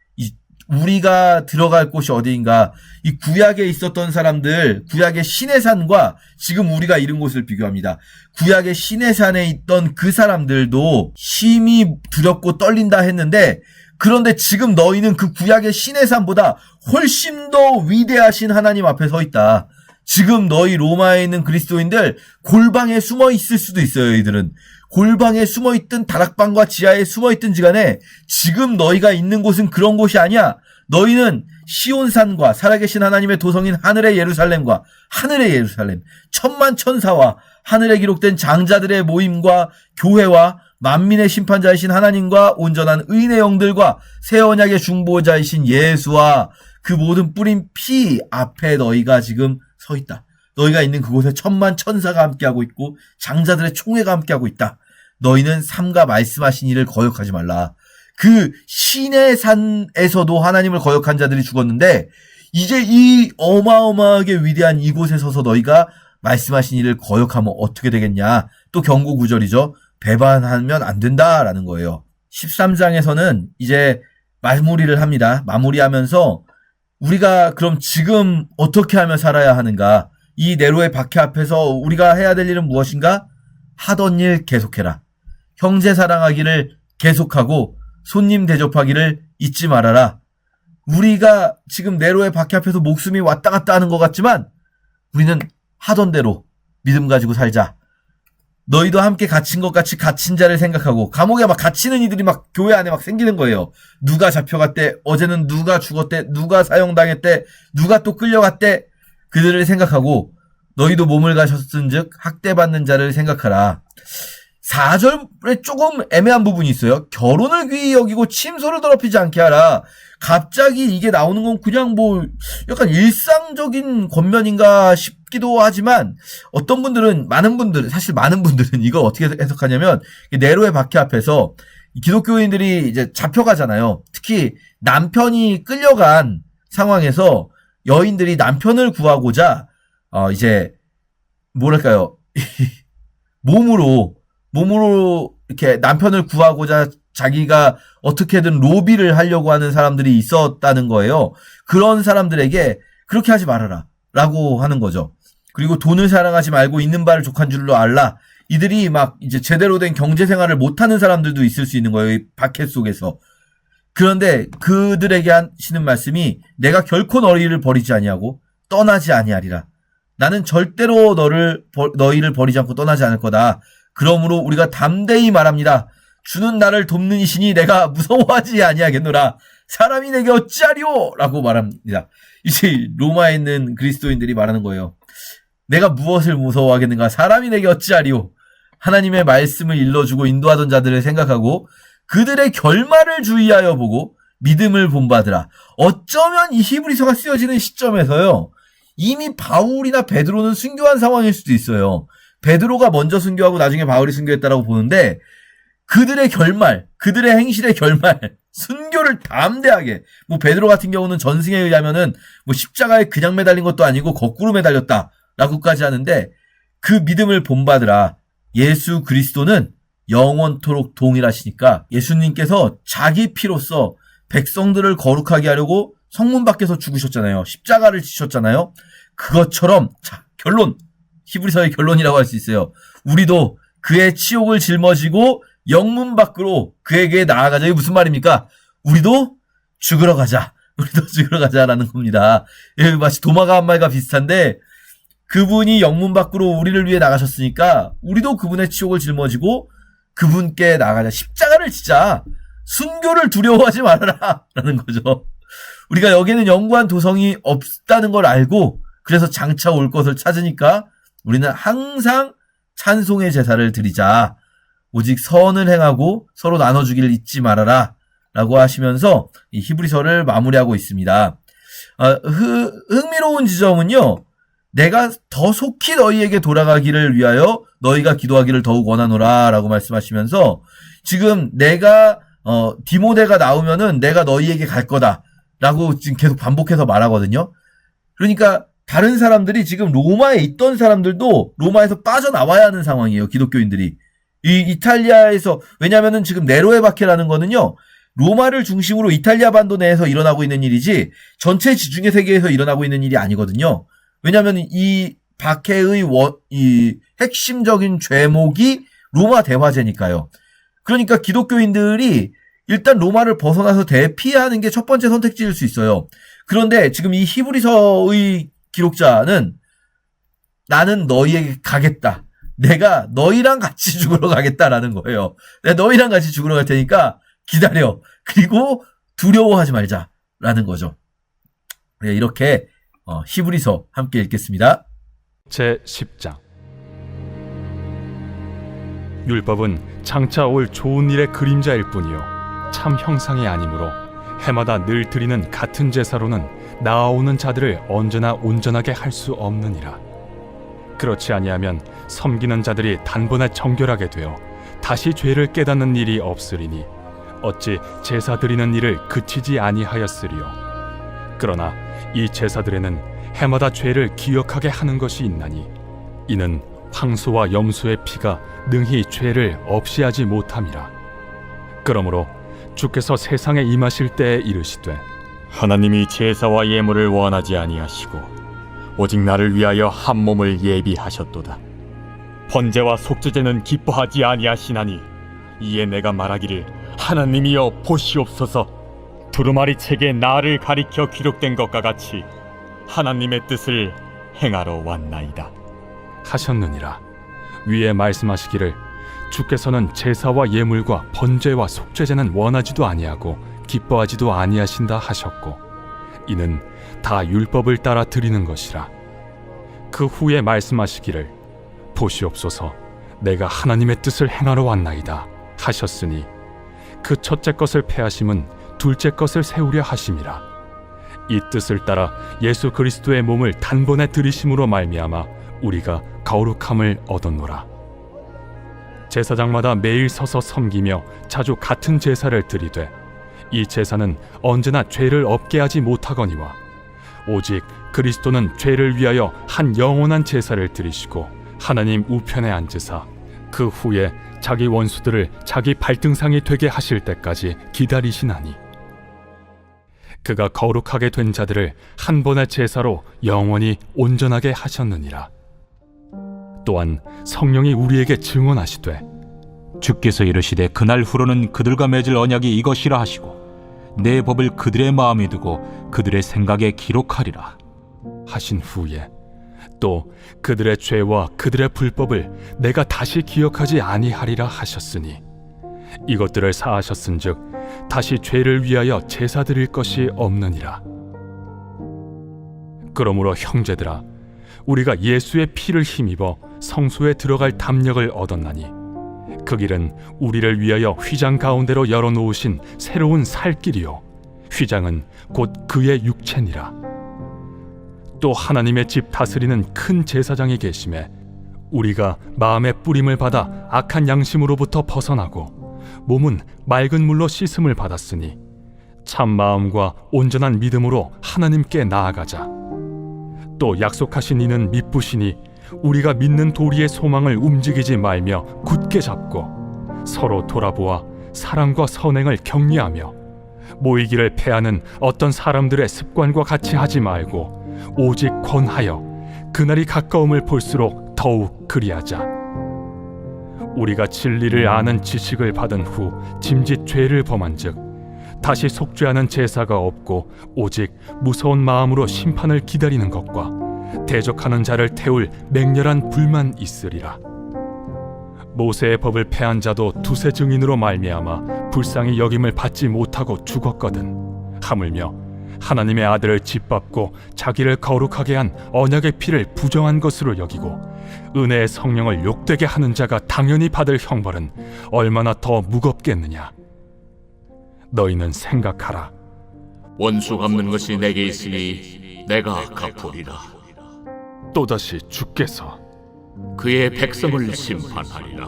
우리가 들어갈 곳이 어디인가, 이 구약에 있었던 사람들, 구약의 시내산과 지금 우리가 이른 곳을 비교합니다. 구약의 시내산에 있던 그 사람들도 심히 두렵고 떨린다 했는데, 그런데 지금 너희는 그 구약의 시내산보다 훨씬 더 위대하신 하나님 앞에 서 있다. 지금 너희 로마에 있는 그리스도인들 골방에 숨어 있을 수도 있어요. 이들은 골방에 숨어 있든 다락방과 지하에 숨어 있든지 간에 지금 너희가 있는 곳은 그런 곳이 아니야. 너희는 시온산과 살아계신 하나님의 도성인 하늘의 예루살렘과 하늘의 예루살렘, 천만 천사와 하늘에 기록된 장자들의 모임과 교회와 만민의 심판자이신 하나님과 온전한 의인의 영들과 새 언약의 중보자이신 예수와 그 모든 뿌린 피 앞에 너희가 지금 서 있다. 너희가 있는 그곳에 천만 천사가 함께하고 있고 장자들의 총회가 함께하고 있다. 너희는 삼가 말씀하신 이를 거역하지 말라. 그 신의 산에서도 하나님을 거역한 자들이 죽었는데, 이제 이 어마어마하게 위대한 이곳에 서서 너희가 말씀하신 이를 거역하면 어떻게 되겠냐. 또 경고 구절이죠. 배반하면 안 된다라는 거예요. 13장에서는 이제 마무리를 합니다. 마무리하면서 우리가 그럼 지금 어떻게 하며 살아야 하는가? 이 네로의 박해 앞에서 우리가 해야 될 일은 무엇인가? 하던 일 계속해라. 형제 사랑하기를 계속하고 손님 대접하기를 잊지 말아라. 우리가 지금 네로의 박해 앞에서 목숨이 왔다 갔다 하는 것 같지만 우리는 하던 대로 믿음 가지고 살자. 너희도 함께 갇힌 것 같이 갇힌 자를 생각하고, 감옥에 막 갇히는 이들이 막 교회 안에 막 생기는 거예요. 누가 잡혀갔대, 어제는 누가 죽었대, 누가 사형당했대, 누가 또 끌려갔대. 그들을 생각하고 너희도 몸을 가셨은즉 학대받는 자를 생각하라. 4절에 조금 애매한 부분이 있어요. 결혼을 귀히 여기고 침소를 더럽히지 않게 하라. 갑자기 이게 나오는 건 그냥 뭐 약간 일상적인 권면인가 싶기도 하지만, 어떤 분들은, 사실 많은 분들은 이걸 어떻게 해석하냐면, 네로의 박해 앞에서 기독교인들이 이제 잡혀가잖아요. 특히 남편이 끌려간 상황에서 여인들이 남편을 구하고자 이제 뭐랄까요 몸으로 이렇게 남편을 구하고자 자기가 어떻게든 로비를 하려고 하는 사람들이 있었다는 거예요. 그런 사람들에게 그렇게 하지 말아라 라고 하는 거죠. 그리고 돈을 사랑하지 말고 있는 바를 족한 줄로 알라. 이들이 막 이제 제대로 된 경제 생활을 못하는 사람들도 있을 수 있는 거예요. 이 박해 속에서. 그런데 그들에게 하시는 말씀이, 내가 결코 너희를 버리지 아니하고 떠나지 아니하리라. 나는 절대로 너희를 버리지 않고 떠나지 않을 거다. 그러므로 우리가 담대히 말합니다. 주는 나를 돕는 이시니 내가 무서워하지 아니하겠노라. 사람이 내게 어찌하리오? 라고 말합니다. 이제 로마에 있는 그리스도인들이 말하는 거예요. 내가 무엇을 무서워하겠는가? 사람이 내게 어찌하리오? 하나님의 말씀을 일러주고 인도하던 자들을 생각하고 그들의 결말을 주의하여 보고 믿음을 본받으라. 어쩌면 이 히브리서가 쓰여지는 시점에서요, 이미 바울이나 베드로는 순교한 상황일 수도 있어요. 베드로가 먼저 순교하고 나중에 바울이 순교했다라고 보는데, 그들의 결말, 그들의 행실의 결말, 순교를 담대하게, 뭐 베드로 같은 경우는 전승에 의하면은 뭐 십자가에 그냥 매달린 것도 아니고 거꾸로 매달렸다라고까지 하는데, 그 믿음을 본받으라. 예수 그리스도는 영원토록 동일하시니까 예수님께서 자기 피로써 백성들을 거룩하게 하려고 성문 밖에서 죽으셨잖아요. 십자가를 지셨잖아요. 그것처럼 자, 결론. 히브리서의 결론이라고 할 수 있어요. 우리도 그의 치욕을 짊어지고 영문 밖으로 그에게 나아가자. 이게 무슨 말입니까? 우리도 죽으러 가자. 우리도 죽으러 가자라는 겁니다. 예, 마치 도마가 한 말과 비슷한데 그분이 영문 밖으로 우리를 위해 나가셨으니까 우리도 그분의 치욕을 짊어지고 그분께 나가자. 십자가를 지자. 순교를 두려워하지 말아라 라는 거죠. 우리가 여기에는 영구한 도성이 없다는 걸 알고 그래서 장차 올 것을 찾으니까 우리는 항상 찬송의 제사를 드리자. 오직 선을 행하고 서로 나눠주기를 잊지 말아라 라고 하시면서 이 히브리서를 마무리하고 있습니다. 흥미로운 지점은요. 내가 더 속히 너희에게 돌아가기를 위하여 너희가 기도하기를 더욱 원하노라 라고 말씀하시면서 지금 내가 디모데가 나오면은 내가 너희에게 갈 거다 라고 지금 계속 반복해서 말하거든요. 그러니까 다른 사람들이 지금 로마에 있던 사람들도 로마에서 빠져나와야 하는 상황이에요. 기독교인들이. 이 이탈리아에서 왜냐면은 지금 네로의 박해라는 거는요. 로마를 중심으로 이탈리아 반도 내에서 일어나고 있는 일이지 전체 지중해 세계에서 일어나고 있는 일이 아니거든요. 왜냐면 이 박해의 이 핵심적인 죄목이 로마 대화제니까요. 그러니까 기독교인들이 일단 로마를 벗어나서 대피하는 게 첫 번째 선택지일 수 있어요. 그런데 지금 이 히브리서의 기록자는 나는 너희에게 가겠다. 내가 너희랑 같이 죽으러 가겠다라는 거예요. 내가 너희랑 같이 죽으러 갈 테니까 기다려. 그리고 두려워하지 말자라는 거죠. 이렇게 히브리서 함께 읽겠습니다. 제10장 율법은 장차 올 좋은 일의 그림자일 뿐이요 참 형상이 아니므로 해마다 늘 드리는 같은 제사로는 나아오는 자들을 언제나 온전하게 할 수 없느니라. 그렇지 아니하면 섬기는 자들이 단번에 정결하게 되어 다시 죄를 깨닫는 일이 없으리니 어찌 제사 드리는 일을 그치지 아니하였으리요. 그러나 이 제사들에는 해마다 죄를 기억하게 하는 것이 있나니 이는 황소와 염소의 피가 능히 죄를 없이 하지 못함이라. 그러므로 주께서 세상에 임하실 때에 이르시되 하나님이 제사와 예물을 원하지 아니하시고 오직 나를 위하여 한 몸을 예비하셨도다. 번제와 속죄제는 기뻐하지 아니하시나니 이에 내가 말하기를 하나님이여 보시옵소서. 두루마리 책에 나를 가리켜 기록된 것과 같이 하나님의 뜻을 행하러 왔나이다 하셨느니라. 위에 말씀하시기를 주께서는 제사와 예물과 번제와 속죄제는 원하지도 아니하고 기뻐하지도 아니하신다 하셨고 이는 다 율법을 따라 드리는 것이라. 그 후에 말씀하시기를 보시옵소서 내가 하나님의 뜻을 행하러 왔나이다 하셨으니 그 첫째 것을 폐하심은 둘째 것을 세우려 하심이라. 이 뜻을 따라 예수 그리스도의 몸을 단번에 들이심으로 말미암아 우리가 거룩함을 얻었노라. 제사장마다 매일 서서 섬기며 자주 같은 제사를 드리되 이 제사는 언제나 죄를 없게 하지 못하거니와 오직 그리스도는 죄를 위하여 한 영원한 제사를 드리시고 하나님 우편에 앉으사 그 후에 자기 원수들을 자기 발등상이 되게 하실 때까지 기다리시나니 그가 거룩하게 된 자들을 한 번의 제사로 영원히 온전하게 하셨느니라. 또한 성령이 우리에게 증언하시되 주께서 이르시되 그날 후로는 그들과 맺을 언약이 이것이라 하시고 내 법을 그들의 마음에 두고 그들의 생각에 기록하리라 하신 후에 또 그들의 죄와 그들의 불법을 내가 다시 기억하지 아니하리라 하셨으니 이것들을 사하셨은즉 다시 죄를 위하여 제사 드릴 것이 없느니라. 그러므로 형제들아 우리가 예수의 피를 힘입어 성소에 들어갈 담력을 얻었나니 그 길은 우리를 위하여 휘장 가운데로 열어놓으신 새로운 살 길이요 휘장은 곧 그의 육체니라. 또 하나님의 집 다스리는 큰 제사장이 계심에 우리가 마음의 뿌림을 받아 악한 양심으로부터 벗어나고 몸은 맑은 물로 씻음을 받았으니 참 마음과 온전한 믿음으로 하나님께 나아가자. 또 약속하신 이는 미쁘시니 우리가 믿는 도리의 소망을 움직이지 말며 굳게 잡고 서로 돌아보아 사랑과 선행을 격려하며 모이기를 패하는 어떤 사람들의 습관과 같이 하지 말고 오직 권하여 그날이 가까움을 볼수록 더욱 그리하자. 우리가 진리를 아는 지식을 받은 후 짐짓 죄를 범한즉 다시 속죄하는 제사가 없고 오직 무서운 마음으로 심판을 기다리는 것과 대적하는 자를 태울 맹렬한 불만 있으리라. 모세의 법을 폐한 자도 두세 증인으로 말미암아 불쌍히 여김을 받지 못하고 죽었거든. 하물며 하나님의 아들을 짓밟고 자기를 거룩하게 한 언약의 피를 부정한 것으로 여기고 은혜의 성령을 욕되게 하는 자가 당연히 받을 형벌은 얼마나 더 무겁겠느냐. 너희는 생각하라. 원수 갚는 것이 내게 있으니 내가 갚으리라. 또다시 주께서 그의 백성을 심판하리라.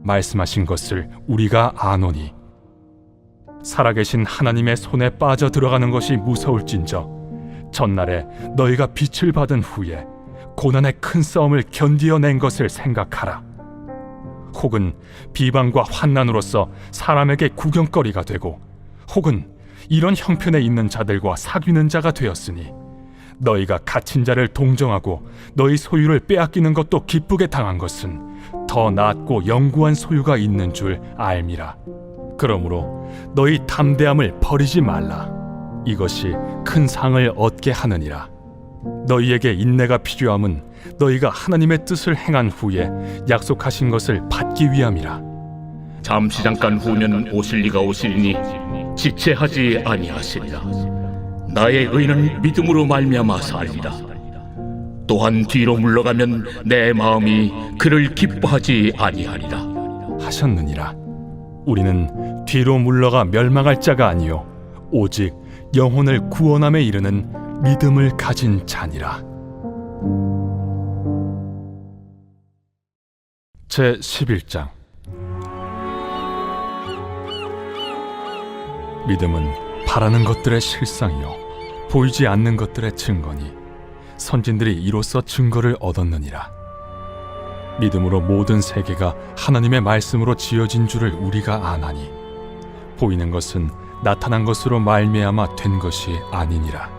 말씀하신 것을 우리가 아노니 살아계신 하나님의 손에 빠져 들어가는 것이 무서울진저 전날에 너희가 빛을 받은 후에 고난의 큰 싸움을 견디어낸 것을 생각하라. 혹은 비방과 환난으로서 사람에게 구경거리가 되고 혹은 이런 형편에 있는 자들과 사귀는 자가 되었으니 너희가 갇힌 자를 동정하고 너희 소유를 빼앗기는 것도 기쁘게 당한 것은 더 낫고 영구한 소유가 있는 줄 알미라. 그러므로 너희 담대함을 버리지 말라. 이것이 큰 상을 얻게 하느니라. 너희에게 인내가 필요함은 너희가 하나님의 뜻을 행한 후에 약속하신 것을 받기 위함이라. 잠시 잠깐 후면 오실 이가 오시리니 지체하지 아니하시리라. 나의 의는 믿음으로 말미암아 살리라. 또한 뒤로 물러가면 내 마음이 그를 기뻐하지 아니하리라 하셨느니라. 우리는 뒤로 물러가 멸망할 자가 아니요 오직 영혼을 구원함에 이르는 믿음을 가진 자니라. 제 11장. 믿음은 바라는 것들의 실상이요 보이지 않는 것들의 증거니 선진들이 이로써 증거를 얻었느니라. 믿음으로 모든 세계가 하나님의 말씀으로 지어진 줄을 우리가 아나니 보이는 것은 나타난 것으로 말미암아 된 것이 아니니라.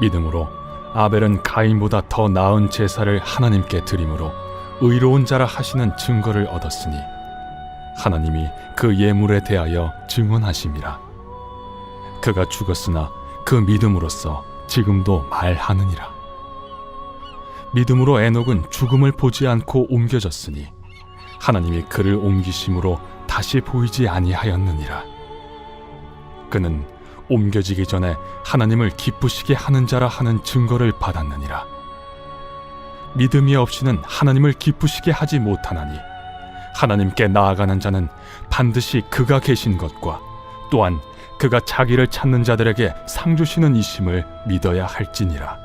믿음으로 아벨은 가인보다 더 나은 제사를 하나님께 드림으로 의로운 자라 하시는 증거를 얻었으니 하나님이 그 예물에 대하여 증언하심이라. 그가 죽었으나 그 믿음으로써 지금도 말하느니라. 믿음으로 에녹은 죽음을 보지 않고 옮겨졌으니 하나님이 그를 옮기심으로 다시 보이지 아니하였느니라. 그는 옮겨지기 전에 하나님을 기쁘시게 하는 자라 하는 증거를 받았느니라. 믿음이 없이는 하나님을 기쁘시게 하지 못하나니 하나님께 나아가는 자는 반드시 그가 계신 것과 또한 그가 자기를 찾는 자들에게 상 주시는 이심을 믿어야 할지니라.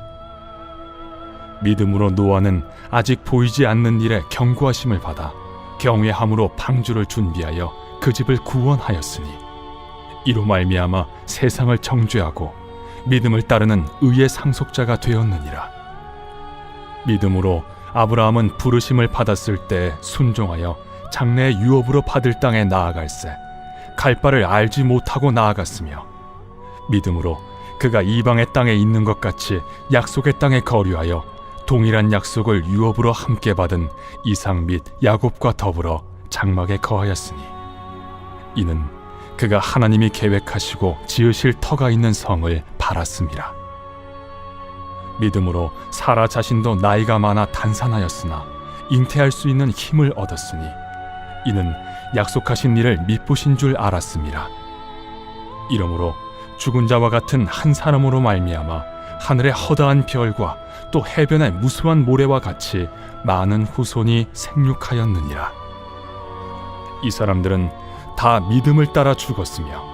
믿음으로 노아는 아직 보이지 않는 일에 경고하심을 받아 경외함으로 방주를 준비하여 그 집을 구원하였으니 이로 말미암아 세상을 정죄하고 믿음을 따르는 의의 상속자가 되었느니라. 믿음으로 아브라함은 부르심을 받았을 때 순종하여 장래의 유업으로 받을 땅에 나아갈새 갈 바를 알지 못하고 나아갔으며 믿음으로 그가 이방의 땅에 있는 것 같이 약속의 땅에 거류하여 동일한 약속을 유업으로 함께 받은 이삭 및 야곱과 더불어 장막에 거하였으니 이는 그가 하나님이 계획하시고 지으실 터가 있는 성을 바랐음이라. 믿음으로 사라 자신도 나이가 많아 단산하였으나 잉태할 수 있는 힘을 얻었으니 이는 약속하신 일을 미쁘신 줄 알았음이라. 이러므로 죽은 자와 같은 한 사람으로 말미암아 하늘의 허다한 별과 또 해변의 무수한 모래와 같이 많은 후손이 생육하였느니라. 이 사람들은 다 믿음을 따라 죽었으며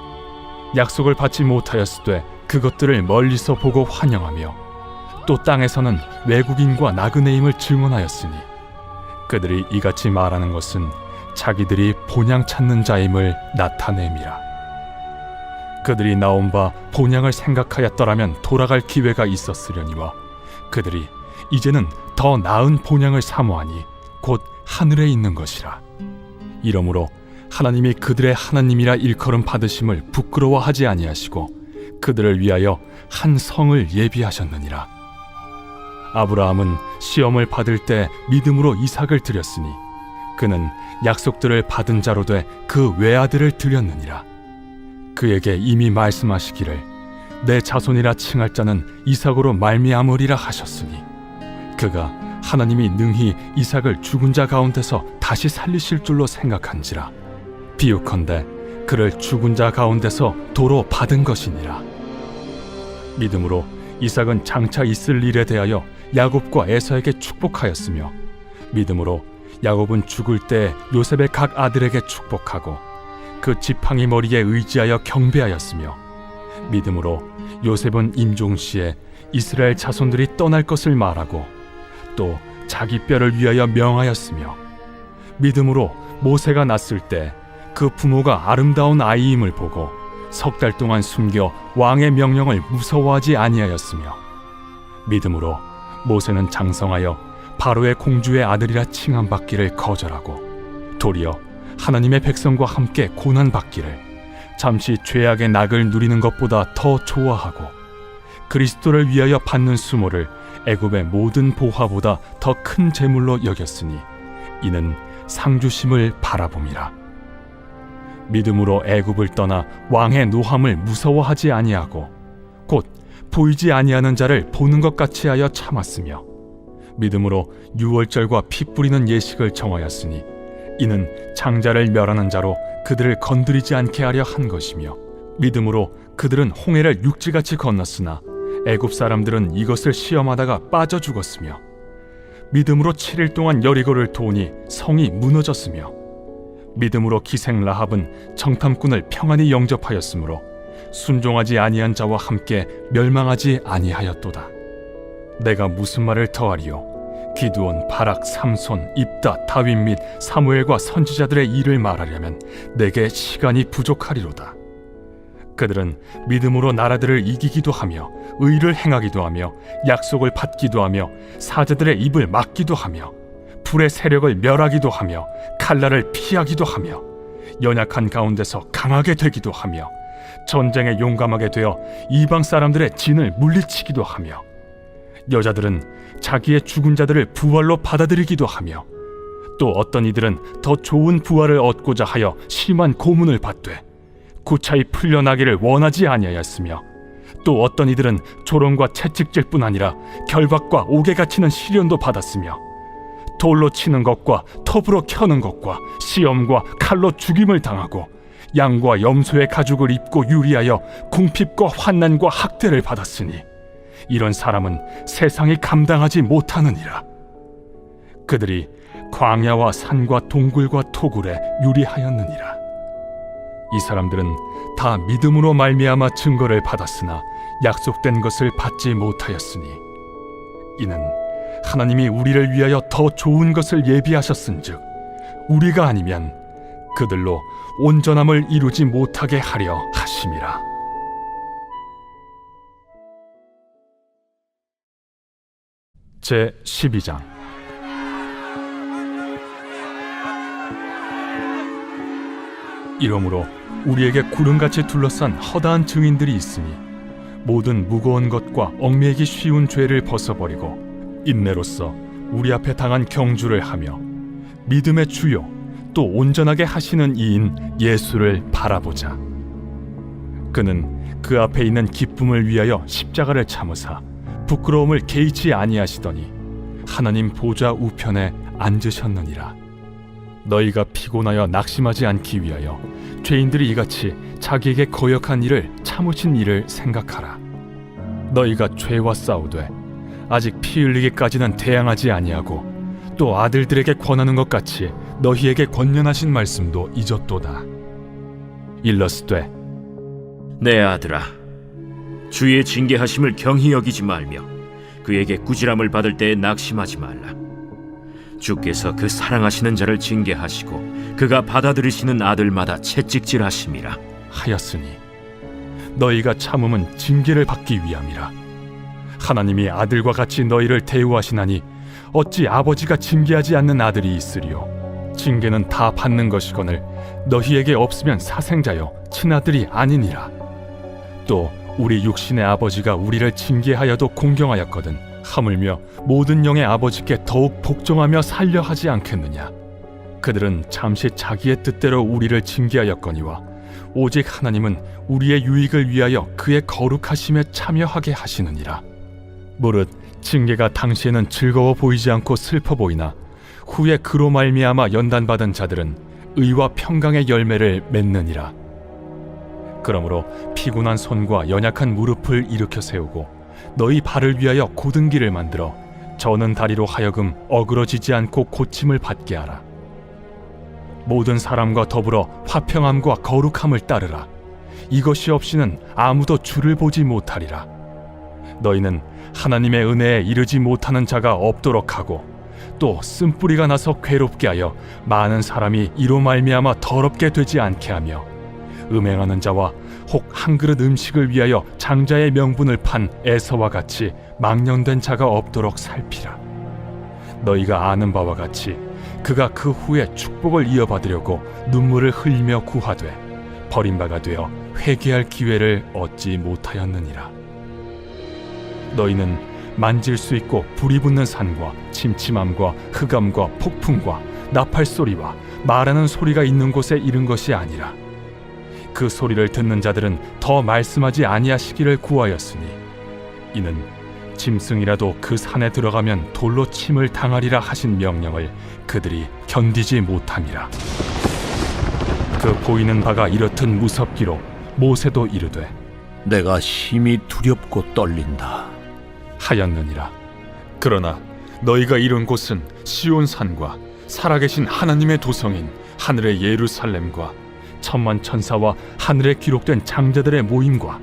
약속을 받지 못하였으되 그것들을 멀리서 보고 환영하며 또 땅에서는 외국인과 나그네임을 증언하였으니 그들이 이같이 말하는 것은 자기들이 본향 찾는 자임을 나타냄이라. 그들이 나온 바 본향을 생각하였더라면 돌아갈 기회가 있었으려니와 그들이 이제는 더 나은 본향을 사모하니 곧 하늘에 있는 것이라. 이러므로 하나님이 그들의 하나님이라 일컬음 받으심을 부끄러워하지 아니하시고 그들을 위하여 한 성을 예비하셨느니라. 아브라함은 시험을 받을 때 믿음으로 이삭을 드렸으니 그는 약속들을 받은 자로 돼 그 외아들을 드렸느니라. 그에게 이미 말씀하시기를 내 자손이라 칭할 자는 이삭으로 말미암으리라 하셨으니 그가 하나님이 능히 이삭을 죽은 자 가운데서 다시 살리실 줄로 생각한지라. 비유컨대 그를 죽은 자 가운데서 도로 받은 것이니라. 믿음으로 이삭은 장차 있을 일에 대하여 야곱과 에서에게 축복하였으며 믿음으로 야곱은 죽을 때 요셉의 각 아들에게 축복하고 그 지팡이 머리에 의지하여 경배하였으며 믿음으로 요셉은 임종시에 이스라엘 자손들이 떠날 것을 말하고 또 자기 뼈를 위하여 명하였으며 믿음으로 모세가 낳았을 때 그 부모가 아름다운 아이임을 보고 석 달 동안 숨겨 왕의 명령을 무서워하지 아니하였으며 믿음으로 모세는 장성하여 바로의 공주의 아들이라 칭함받기를 거절하고 도리어 하나님의 백성과 함께 고난받기를 잠시 죄악의 낙을 누리는 것보다 더 좋아하고 그리스도를 위하여 받는 수모를 애굽의 모든 보화보다 더 큰 재물로 여겼으니 이는 상주심을 바라봄이라. 믿음으로 애굽을 떠나 왕의 노함을 무서워하지 아니하고 곧 보이지 아니하는 자를 보는 것 같이 하여 참았으며 믿음으로 유월절과 피 뿌리는 예식을 정하였으니 이는 장자를 멸하는 자로 그들을 건드리지 않게 하려 한 것이며 믿음으로 그들은 홍해를 육지같이 건넜으나 애굽 사람들은 이것을 시험하다가 빠져 죽었으며 믿음으로 7일 동안 여리고를 도우니 성이 무너졌으며 믿음으로 기생 라합은 정탐꾼을 평안히 영접하였으므로 순종하지 아니한 자와 함께 멸망하지 아니하였도다. 내가 무슨 말을 더하리요? 기드온, 바락, 삼손, 입다, 다윗 및 사무엘과 선지자들의 일을 말하려면 내게 시간이 부족하리로다. 그들은 믿음으로 나라들을 이기기도 하며 의를 행하기도 하며 약속을 받기도 하며 사자들의 입을 막기도 하며 불의 세력을 멸하기도 하며 칼날을 피하기도 하며 연약한 가운데서 강하게 되기도 하며 전쟁에 용감하게 되어 이방 사람들의 진을 물리치기도 하며 여자들은 자기의 죽은 자들을 부활로 받아들이기도 하며 또 어떤 이들은 더 좋은 부활을 얻고자 하여 심한 고문을 받되 구차히 풀려나기를 원하지 아니하였으며 또 어떤 이들은 조롱과 채찍질 뿐 아니라 결박과 옥에 갇히는 시련도 받았으며 돌로 치는 것과 톱으로 켜는 것과 시험과 칼로 죽임을 당하고 양과 염소의 가죽을 입고 유리하여 궁핍과 환난과 학대를 받았으니 이런 사람은 세상이 감당하지 못하느니라. 그들이 광야와 산과 동굴과 토굴에 유리하였느니라. 이 사람들은 다 믿음으로 말미암아 증거를 받았으나 약속된 것을 받지 못하였으니 이는 하나님이 우리를 위하여 더 좋은 것을 예비하셨은즉 우리가 아니면 그들로 온전함을 이루지 못하게 하려 하심이라. 제 12장. 이러므로 우리에게 구름같이 둘러싼 허다한 증인들이 있으니 모든 무거운 것과 얽매이기 쉬운 죄를 벗어버리고 인내로써 우리 앞에 당한 경주를 하며 믿음의 주요 또 온전하게 하시는 이인 예수를 바라보자. 그는 그 앞에 있는 기쁨을 위하여 십자가를 참으사 부끄러움을 개의치 아니하시더니 하나님 보좌 우편에 앉으셨느니라. 너희가 피곤하여 낙심하지 않기 위하여 죄인들이 이같이 자기에게 거역한 일을 참으신 일을 생각하라. 너희가 죄와 싸우되 아직 피 흘리기까지는 대항하지 아니하고 또 아들들에게 권하는 것 같이 너희에게 권면하신 말씀도 잊었도다. 일러스되 내 아들아, 주의 징계하심을 경히 여기지 말며 그에게 꾸지람을 받을 때에 낙심하지 말라. 주께서 그 사랑하시는 자를 징계하시고 그가 받아들이시는 아들마다 채찍질하심이라 하였으니 너희가 참음은 징계를 받기 위함이라. 하나님이 아들과 같이 너희를 대우하시나니 어찌 아버지가 징계하지 않는 아들이 있으리요. 징계는 다 받는 것이거늘 너희에게 없으면 사생자여 친아들이 아니니라. 또 우리 육신의 아버지가 우리를 징계하여도 공경하였거든 하물며 모든 영의 아버지께 더욱 복종하며 살려 하지 않겠느냐? 그들은 잠시 자기의 뜻대로 우리를 징계하였거니와 오직 하나님은 우리의 유익을 위하여 그의 거룩하심에 참여하게 하시느니라. 무릇 징계가 당시에는 즐거워 보이지 않고 슬퍼 보이나 후에 그로 말미암아 연단받은 자들은 의와 평강의 열매를 맺느니라. 그러므로 피곤한 손과 연약한 무릎을 일으켜 세우고 너희 발을 위하여 곧은 길을 만들어 저는 다리로 하여금 어그러지지 않고 고침을 받게 하라. 모든 사람과 더불어 화평함과 거룩함을 따르라. 이것이 없이는 아무도 주를 보지 못하리라. 너희는 하나님의 은혜에 이르지 못하는 자가 없도록 하고 또 쓴뿌리가 나서 괴롭게 하여 많은 사람이 이로 말미암아 더럽게 되지 않게 하며 음행하는 자와 혹 한 그릇 음식을 위하여 장자의 명분을 판 에서와 같이 망령된 자가 없도록 살피라. 너희가 아는 바와 같이 그가 그 후에 축복을 이어받으려고 눈물을 흘리며 구하되 버림바가 되어 회개할 기회를 얻지 못하였느니라. 너희는 만질 수 있고 불이 붙는 산과 침침함과 흑암과 폭풍과 나팔 소리와 말하는 소리가 있는 곳에 이른 것이 아니라 그 소리를 듣는 자들은 더 말씀하지 아니하시기를 구하였으니 이는 짐승이라도 그 산에 들어가면 돌로 침을 당하리라 하신 명령을 그들이 견디지 못함이라. 그 보이는 바가 이렇듯 무섭기로 모세도 이르되 내가 심히 두렵고 떨린다 하였느니라. 그러나 너희가 이룬 곳은 시온 산과 살아계신 하나님의 도성인 하늘의 예루살렘과 천만 천사와 하늘에 기록된 장자들의 모임과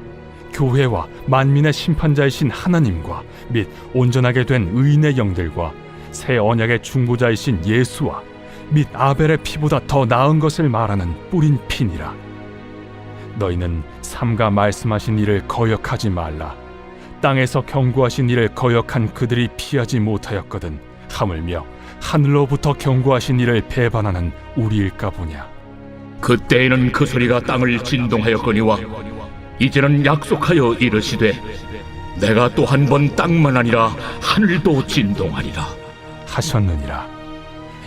교회와 만민의 심판자이신 하나님과 및 온전하게 된 의인의 영들과 새 언약의 중보자이신 예수와 및 아벨의 피보다 더 나은 것을 말하는 뿌린 피니라. 너희는 삼가 말씀하신 일을 거역하지 말라. 땅에서 경고하신 일을 거역한 그들이 피하지 못하였거든 하물며 하늘로부터 경고하신 일을 배반하는 우리일까 보냐. 그때에는 그 소리가 땅을 진동하였거니와 이제는 약속하여 이르시되 내가 또 한 번 땅만 아니라 하늘도 진동하리라 하셨느니라.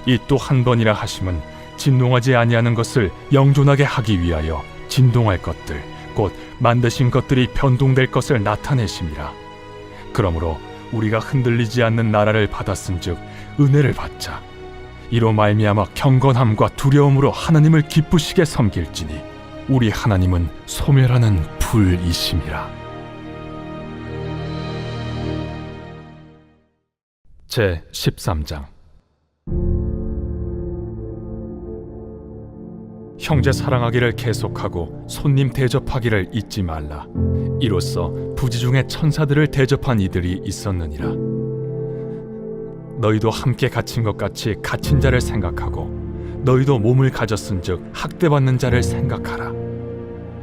이 또 한 번이라 하심은 진동하지 아니하는 것을 영존하게 하기 위하여 진동할 것들 곧 만드신 것들이 변동될 것을 나타내심이라. 그러므로 우리가 흔들리지 않는 나라를 받았은즉 은혜를 받자. 이로 말미암아 경건함과 두려움으로 하나님을 기쁘시게 섬길지니 우리 하나님은 소멸하는 불이심이라. 제 13장. 형제 사랑하기를 계속하고 손님 대접하기를 잊지 말라. 이로써 부지 중에 천사들을 대접한 이들이 있었느니라. 너희도 함께 갇힌 것 같이 갇힌 자를 생각하고 너희도 몸을 가졌은즉 학대받는 자를 생각하라.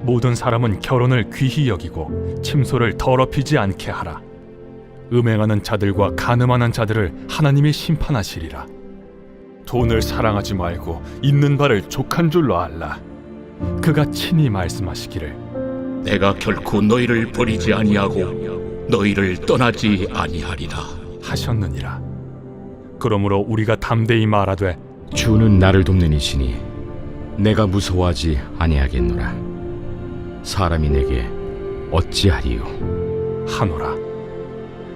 모든 사람은 결혼을 귀히 여기고 침소를 더럽히지 않게 하라. 음행하는 자들과 간음하는 자들을 하나님이 심판하시리라. 돈을 사랑하지 말고 있는 바를 족한 줄로 알라. 그가 친히 말씀하시기를 내가 결코 너희를 버리지 아니하고 너희를 떠나지 아니하리라 하셨느니라. 그러므로 우리가 담대히 말하되 주는 나를 돕는 이시니 내가 무서워하지 아니하겠노라. 사람이 내게 어찌하리요 하노라.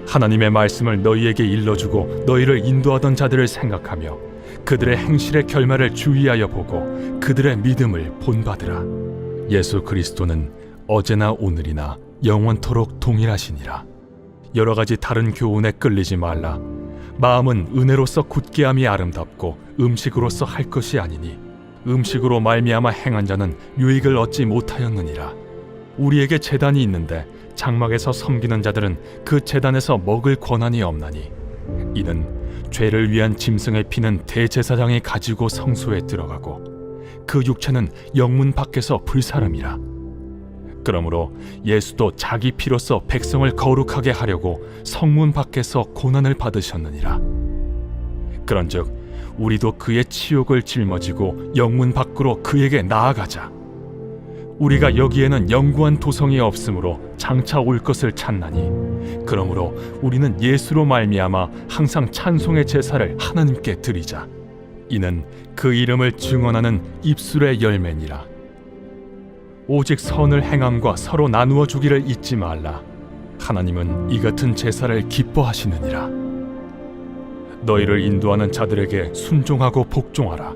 하나님의 말씀을 너희에게 일러주고 너희를 인도하던 자들을 생각하며 그들의 행실의 결말을 주의하여 보고 그들의 믿음을 본받으라. 예수 그리스도는 어제나 오늘이나 영원토록 동일하시니라. 여러 가지 다른 교훈에 끌리지 말라. 마음은 은혜로서 굳게함이 아름답고 음식으로서 할 것이 아니니 음식으로 말미암아 행한 자는 유익을 얻지 못하였느니라. 우리에게 제단이 있는데 장막에서 섬기는 자들은 그 제단에서 먹을 권한이 없나니 이는 죄를 위한 짐승의 피는 대제사장이 가지고 성소에 들어가고 그 육체는 영문 밖에서 불사름이라. 그러므로 예수도 자기 피로써 백성을 거룩하게 하려고 성문 밖에서 고난을 받으셨느니라. 그런즉 우리도 그의 치욕을 짊어지고 영문 밖으로 그에게 나아가자. 우리가 여기에는 영구한 도성이 없으므로 장차 올 것을 찾나니 그러므로 우리는 예수로 말미암아 항상 찬송의 제사를 하나님께 드리자. 이는 그 이름을 증언하는 입술의 열매니라. 오직 선을 행함과 서로 나누어 주기를 잊지 말라. 하나님은 이 같은 제사를 기뻐하시느니라. 너희를 인도하는 자들에게 순종하고 복종하라.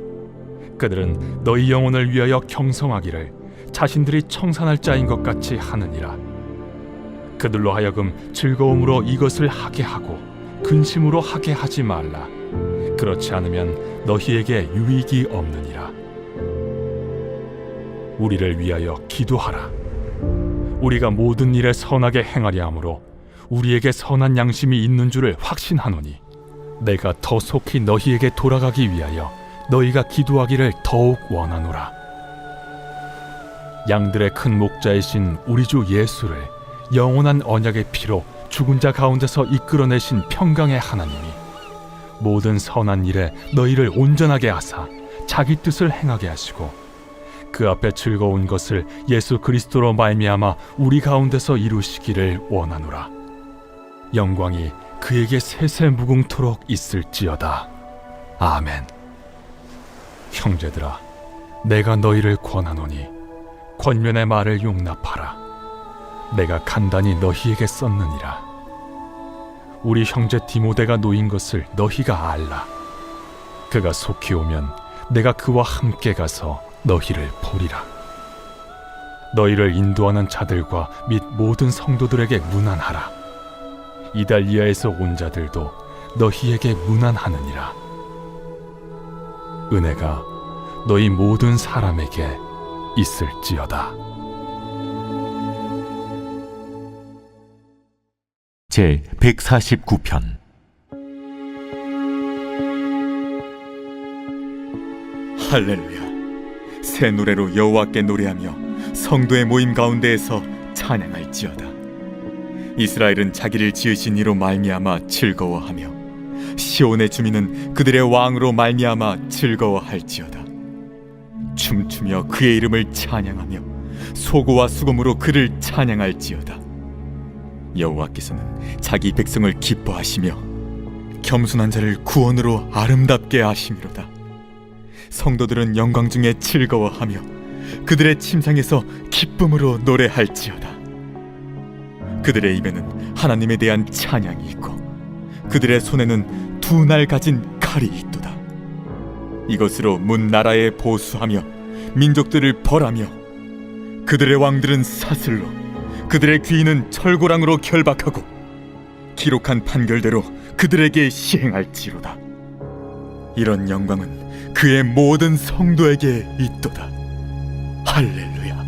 그들은 너희 영혼을 위하여 경성하기를 자신들이 청산할 자인 것 같이 하느니라. 그들로 하여금 즐거움으로 이것을 하게 하고 근심으로 하게 하지 말라. 그렇지 않으면 너희에게 유익이 없느니라. 우리를 위하여 기도하라. 우리가 모든 일에 선하게 행하려 함으로 우리에게 선한 양심이 있는 줄을 확신하노니 내가 더 속히 너희에게 돌아가기 위하여 너희가 기도하기를 더욱 원하노라. 양들의 큰 목자이신 우리 주 예수를 영원한 언약의 피로 죽은 자 가운데서 이끌어내신 평강의 하나님이 모든 선한 일에 너희를 온전하게 하사 자기 뜻을 행하게 하시고 그 앞에 즐거운 것을 예수 그리스도로 말미암아 우리 가운데서 이루시기를 원하노라. 영광이 그에게 세세 무궁토록 있을지어다. 아멘. 형제들아, 내가 너희를 권하노니 권면의 말을 용납하라. 내가 간단히 너희에게 썼느니라. 우리 형제 디모데가 놓인 것을 너희가 알라. 그가 속히 오면 내가 그와 함께 가서 너희를 보리라. 너희를 인도하는 자들과 및 모든 성도들에게 문안하라. 이달리아에서 온 자들도 너희에게 문안하느니라. 은혜가 너희 모든 사람에게 있을지어다. 제 149편. 할렐루야. 새 노래로 여호와께 노래하며 성도의 모임 가운데에서 찬양할지어다. 이스라엘은 자기를 지으신 이로 말미암아 즐거워하며 시온의 주민은 그들의 왕으로 말미암아 즐거워할지어다. 춤추며 그의 이름을 찬양하며 소고와 수금으로 그를 찬양할지어다. 여호와께서는 자기 백성을 기뻐하시며 겸손한 자를 구원으로 아름답게 하심이로다. 성도들은 영광 중에 즐거워하며 그들의 침상에서 기쁨으로 노래할지어다. 그들의 입에는 하나님에 대한 찬양이 있고 그들의 손에는 두 날 가진 칼이 있도다. 이것으로 문 나라에 보수하며 민족들을 벌하며 그들의 왕들은 사슬로 그들의 귀인은 철고랑으로 결박하고 기록한 판결대로 그들에게 시행할지로다. 이런 영광은 그의 모든 성도에게 있도다. 할렐루야.